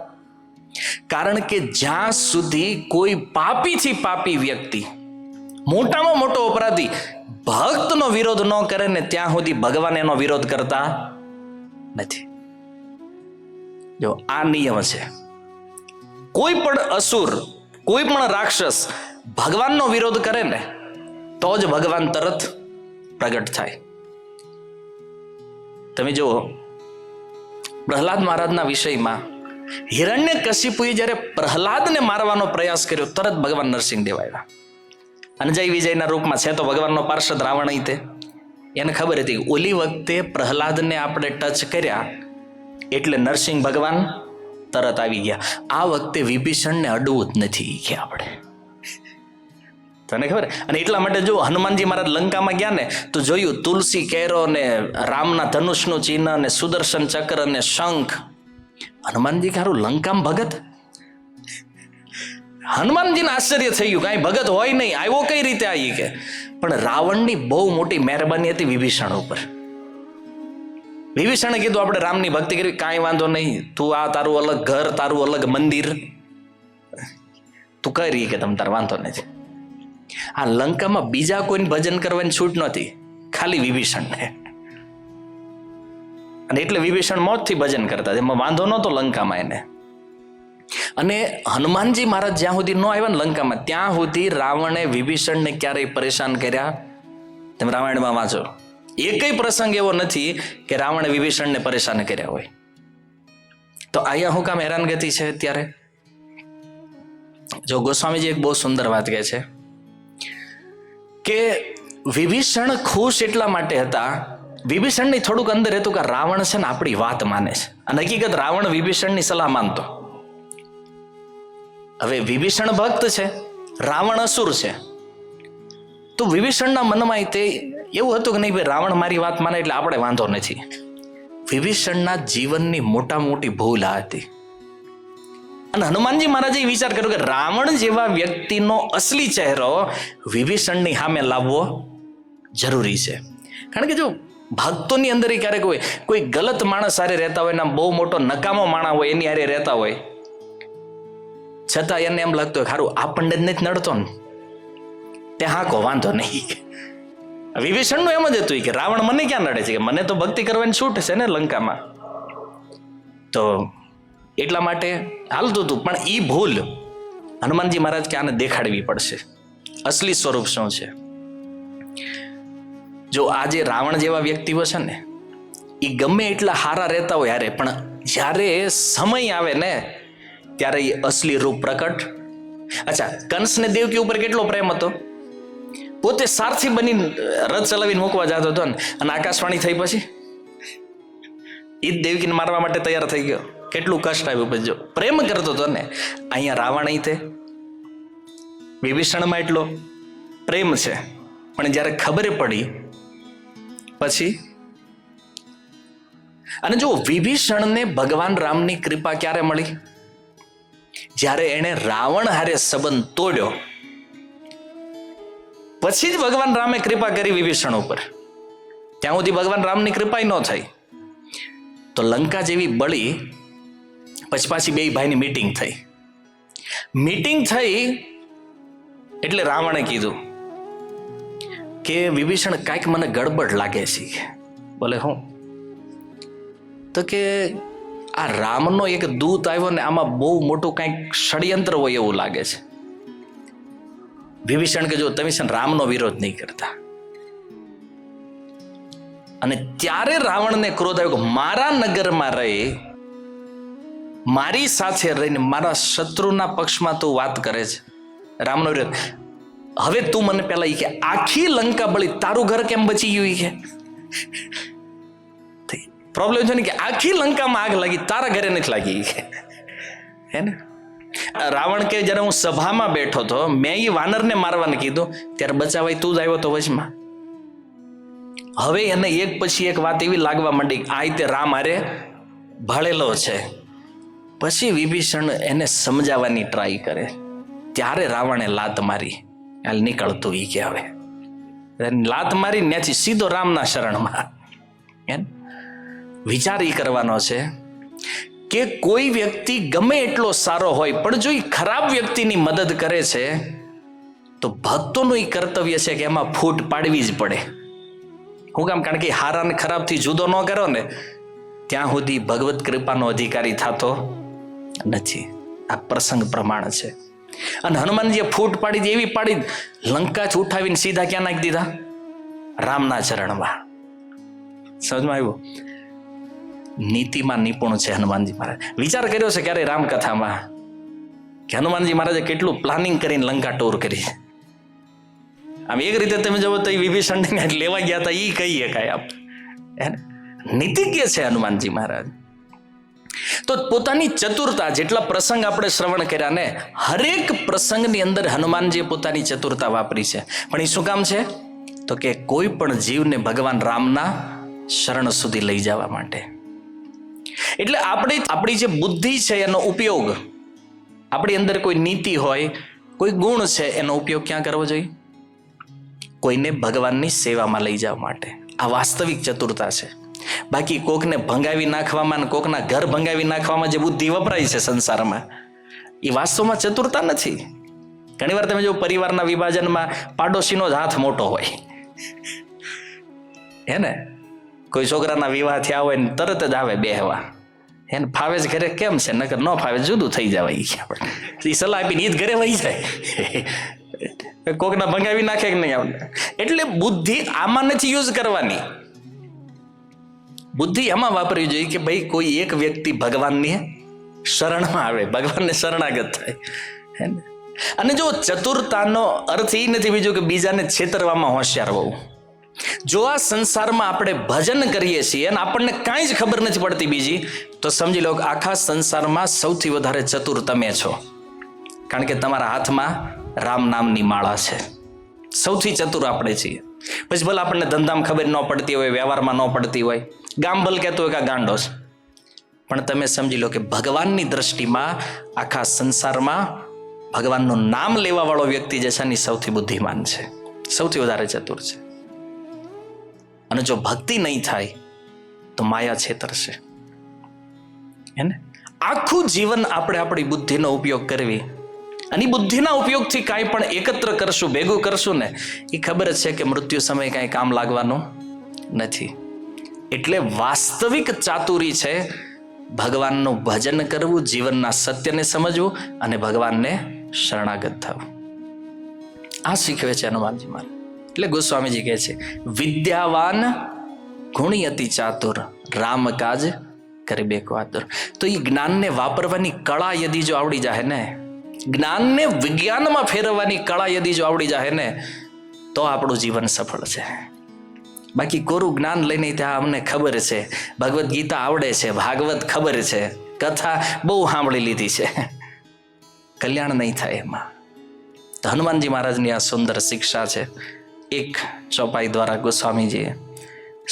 કારણ કે જ્યાં સુધી કોઈ પાપીથી પાપી વ્યક્તિ, મોટામાં મોટો અપરાધી ભક્તનો વિરોધ ન કરે ને ત્યાં સુધી ભગવાન એનો વિરોધ કરતા નથી. જો આ નિયમ છે. કોઈ પણ અસુર, કોઈ પણ રાક્ષસ ભગવાનનો વિરોધ કરે ને તો જ ભગવાન તરત પ્રગટ થાય. તમે જુઓ પ્રહલાદ મહારાજના વિષયમાં હિરણ્યકશિપુએ જ્યારે પ્રહલાદને મારવાનો પ્રયાસ કર્યો તરત ભગવાન નરસિંહદેવ આવ્યા. અને જય વિજયના રૂપમાં છે તો ભગવાનનો પાર્ષદ રાવણ તે એને ખબર હતી ઓલી વખતે પ્રહલાદને આપણે ટચ કર્યા એટલે નરસિંહ ભગવાન તરત આવી ગયા. આ વખતે વિભીષણને અડવું જ નથી કે આપણે, તને ખબર. અને એટલા માટે જો હનુમાનજી મહારાજ લંકામાં ગયા ને તો જોયું તુલસી કેરો ને રામના ધનુષનું ચિહ્ન ને સુદર્શન ચક્ર ને શંખ. હનુમાનજી ખારું લંકામાં ભગત. હનુમાનજીને આશ્ચર્ય થઈ ગયું, કાંઈ ભગત હોય નહીં, આવ્યો કઈ રીતે આવી કે. પણ રાવણની બહુ મોટી મહેરબાની હતી વિભીષણ ઉપર. વિભીષણે કીધું આપણે રામની ભક્તિ કરી, કાંઈ વાંધો નહીં, તું આ તારું અલગ ઘર, તારું અલગ મંદિર તું કરી કે તમ તાર વાંધો નથી. આ લંકામાં બીજા કોઈને ભજન કરવાની છૂટ નહોતી, ખાલી વિભીષણને. અને એટલે વિભીષણ મોતથી ભજન કરતા, એમાં વાંધો નહોતો લંકામાં એને. અને હનુમાનજી મહારાજ જ્યાં સુધી ન આવ્યા ને લંકામાં ત્યાં સુધી રાવણે વિભીષણને ક્યારેય પરેશાન કર્યા. તમે રામાયણમાં વાંચો, એકય પ્રસંગ એવો નથી કે રાવણે વિભીષણને પરેશાન કર્યા હોય. તો અહીંયા હું કામ હેરાનગતિ છે અત્યારે? જો ગોસ્વામીજી એક બહુ સુંદર વાત કહે છે કે વિભીષણ ખુશ એટલા માટે હતા, વિભીષણની થોડુંક અંદર હતું કે રાવણ છે ને આપણી વાત માને છે, અને હકીકત રાવણ વિભીષણની સલાહ માનતો. હવે વિભીષણ ભક્ત છે, રાવણ અસુર છે, તો વિભીષણના મનમાં તે એવું હતું કે નહીં ભાઈ રાવણ મારી વાત માને એટલે આપણે વાંધો નથી. વિભીષણના જીવનની મોટી ભૂલ આ હતી. અને હનુમાનજી મહારાજે વિચાર કર્યો કે રાવણ જેવા વ્યક્તિનો અસલી ચહેરો વિભીષણની સામે લાવવો જરૂરી છે. કારણ કે જો ભક્તોની અંદર ક્યારેક હોય, કોઈ ગલત માણસ હારે રહેતા હોય, બહુ મોટો નકામો માણસ હોય એની હારે રહેતા હોય, છતાં એને એમ લાગતું હોય ખારું આ પંડિત નથી નડતો ને તે હાકો વાંધો નહીં. વિભીષણનું એમ જ હતું કે રાવણ મને ક્યાં નડે છે, કે મને તો ભક્તિ કરવાની છૂટ છે ને લંકામાં. તો એટલા માટે હાલતું હતું. પણ એ ભૂલ હનુમાનજી મહારાજ કે આને દેખાડવી પડશે અસલી સ્વરૂપ શું છે. જો આજે રાવણ જેવા વ્યક્તિઓ છે ને એ ગમે એટલા હારા રહેતા હોય યારે, પણ જ્યારે સમય આવે ને ત્યારે એ અસલી રૂપ પ્રકટ. અચ્છા, કંસને દેવકી ઉપર કેટલો પ્રેમ હતો, પોતે સારથી બની રથ ચલાવીને મૂકવા જતો હતો ને, અને આકાશવાણી થઈ પછી એ જ દેવકીને મારવા માટે તૈયાર થઈ ગયો. કેટલું કષ્ટ આવ્યું પછી, જો પ્રેમ કરતો હતો ને. અહીંયા રાવણ અહીં તે વિભીષણમાં એટલો પ્રેમ છે, પણ જ્યારે ખબર પડી પછી. અને જો વિભીષણને ભગવાન રામની કૃપા ક્યારે મળી, જ્યારે એણે રાવણ હારે સંબંધ તોડ્યો પછી જ ભગવાન રામે કૃપા કરી વિભીષણ ઉપર. ત્યાં સુધી ભગવાન રામની કૃપા ન થઈ. તો લંકા જેવી બળી પછી પાછી બે ભાઈની મીટિંગ થઈ એટલે રાવણે કીધું કે વિભીષણ કાંઈક મને ગડબડ લાગે છે. બોલે હું? તો કે આ રામનો એક દૂત આવ્યો ને આમાં બહુ મોટું કાંઈક ષડયંત્ર હોય એવું લાગે છે. વિભીષણ કે જો તમે છે રામનો વિરોધ નહીં કરતા. અને ત્યારે રાવણને ક્રોધ આવ્યો કે મારા નગરમાં રહી, મારી સાથે રહીને મારા શત્રુના પક્ષમાં તું વાત કરે છે, રામનો વિરોધ. હવે તું મને પેલા કે આખી લંકા બળી, તારું ઘર કેમ બચી ગયું? કે પ્રોબ્લેમ છે ને કે આખી લંકામાં આગ લાગી, તારા ઘરે નથી લાગી. હે ને? રાવણ કે જયારે હું સભામાં બેઠો હતો, મેં એ વાનરને મારવાને કીધું, ત્યારે બચાવાય તું જ આવ્યો તો વચમાં. હવે એને એક પછી એક વાત એવી લાગવા માંડી, આ રીતે રામ હારે ભળેલો છે. પછી વિભીષણ એને સમજાવવાની ટ્રાય કરે, ત્યારે રાવણે લાત મારી, હાલ નીકળતું ઈ કે હવે લાત મારી ત્યાંથી સીધો રામના શરણમાં. વિચાર ઈ કરવાનો છે કે કોઈ વ્યક્તિ ગમે એટલો સારો હોય, પણ જો એ ખરાબ વ્યક્તિની મદદ કરે છે તો ભક્તોનું એ કર્તવ્ય છે કે એમાં ફૂટ પાડવી જ પડે. શું કામ? કારણ કે હારા ને ખરાબથી જુદો ન કરો ને ત્યાં સુધી ભગવત કૃપાનો અધિકારી થતો નથી. આ પ્રસંગ પ્રમાણ છે. અને હનુમાનજીએ ફૂટ પાડી એવી પાડી, લંકા જ ઉઠાવીને સીધા ક્યાં નાખી દીધા? રામના ચરણમાં. સમજમાં આવ્યું? નીતિમાં નિપુણ છે હનુમાનજી મહારાજ. વિચાર કર્યો છે ક્યારે રામકથામાં કે હનુમાનજી મહારાજે કેટલું પ્લાનિંગ કરીને લંકા ટૂર કરી. આમ એક રીતે તમે જુઓ તો વિભીષણ લેવા ગયા હતા એ કહીએ કાંઈ આપ નીતિજ્ઞ છે હનુમાનજી મહારાજ. તો પોતાની ચતુરતા, જેટલા પ્રસંગ આપણે શ્રવણ કર્યા ને, હરેક પ્રસંગની અંદર હનુમાનજીએ પોતાની ચતુરતા વાપરી છે. પણ એ શું કામ છે? તો કે કોઈ પણ જીવને ભગવાન રામના શરણ સુધી લઈ જવા માટે. એટલે આપણી જે બુદ્ધિ છે એનો ઉપયોગ, આપણી અંદર કોઈ નીતિ હોય, કોઈ ગુણ છે, એનો ઉપયોગ ક્યાં કરવો જોઈએ? કોઈને ભગવાનની સેવામાં લઈ જવા માટે. આ વાસ્તવિક ચતુરતા છે. બાકી કોકને ભંગાવી નાખવામાં, કોકના ઘર ભંગાવી નાખવામાં જે બુદ્ધિ વપરાય છે સંસારમાં, એ વાસ્તવમાં ચતુરતા નથી. ઘણી વાર તમે જો પરિવારના વિભાજનમાં પાડોશીનો જ હાથ મોટો હોય, હે ને? કોઈ છોકરાના વિવાહ થયા હોય ને તરત જ આવે બેહવા, એને ફાવે જ ઘરે કેમ છે, નકર ન ફાવે જુદું થઈ જવાય. એ સલાહ આપીને ઈ જ ઘરે વહી જાય. કોકના ભંગાવી નાખે કે નહીં આપણે. એટલે બુદ્ધિ આમાં નથી યુઝ કરવાની. બુદ્ધિ એમાં વાપરવી જોઈએ કે ભાઈ કોઈ એક વ્યક્તિ ભગવાનની શરણમાં આવે, ભગવાનને શરણાગત થાય. અને જો ચતુરતાનો અર્થ એ નથી બીજું કે બીજાને છેતરવામાં હોશિયાર હોવું. જો આ સંસારમાં આપણે ભજન કરીએ છીએ અને આપણને કાંઈ જ ખબર નથી પડતી બીજી, તો સમજી લો કે આખા સંસારમાં સૌથી વધારે ચતુર તમે છો, કારણ કે તમારા હાથમાં રામ નામની માળા છે. સૌથી ચતુર આપણે છીએ. પછી ભલે આપણને ધંધામાં ખબર ન પડતી હોય, વ્યવહારમાં ન પડતી હોય, ગામ ભલ કહેતું હોય કે ગાંડો છે, પણ તમે સમજી લો કે ભગવાનની દ્રષ્ટિમાં આખા સંસારમાં ભગવાનનું નામ લેવા વાળો વ્યક્તિ જે છે એની સૌથી બુદ્ધિમાન છે, સૌથી વધારે ચતુર છે. અને જો ભક્તિ નહીં થાય તો માયા છેતરશે. એને આખું જીવન આપણે આપણી બુદ્ધિનો ઉપયોગ કરવી, અને બુદ્ધિના ઉપયોગથી કાંઈ પણ એકત્ર કરશું, ભેગું કરશું ને, એ ખબર જ છે કે મૃત્યુ સમયે કાંઈ કામ લાગવાનું નથી. એટલે વાસ્તવિક ચાતુરી છે ભગવાનનું ભજન કરવું, જીવનના સત્યને સમજવું અને ભગવાનને શરણાગત થવું. આ શીખવે છે હનુમાનજી મહારાજ. એટલે ગોસ્વામીજી કહે છે, વિદ્યાવાન ગુણી અતિ ચાતુર, રામ કાજ કરે બેકો આતુર. તો એ જ્ઞાનને વાપરવાની કળા યદી જો આવડી જાય ને, જ્ઞાનને વિજ્ઞાનમાં ફેરવવાની કળા યદી જો આવડી જાય ને, તો આપણું જીવન સફળ છે. બાકી કોરું જ્ઞાન લઈને ત્યાં અમને ખબર છે, ભગવદ્ ગીતા આવડે છે, ભાગવત ખબર છે, કથા બહુ સાંભળી લીધી છે, કલ્યાણ નહીં થાય એમાં. તો હનુમાનજી મહારાજની આ સુંદર શિક્ષા છે. એક ચોપાઈ દ્વારા ગોસ્વામીજીએ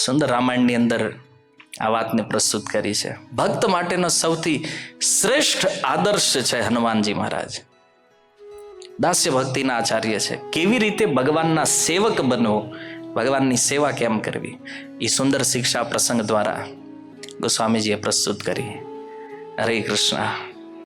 સુંદર રામાયણની અંદર આ વાતને પ્રસ્તુત કરી છે. ભક્ત માટેનો સૌથી શ્રેષ્ઠ આદર્શ છે હનુમાનજી મહારાજ. દાસ્ય ભક્તિના આચાર્ય છે. કેવી રીતે ભગવાનના સેવક બનવું, ભગવાનની સેવા કેમ કરવી, એ સુંદર શિક્ષા પ્રસંગ દ્વારા ગોસ્વામીજીએ પ્રસ્તુત કરી. હરે કૃષ્ણ.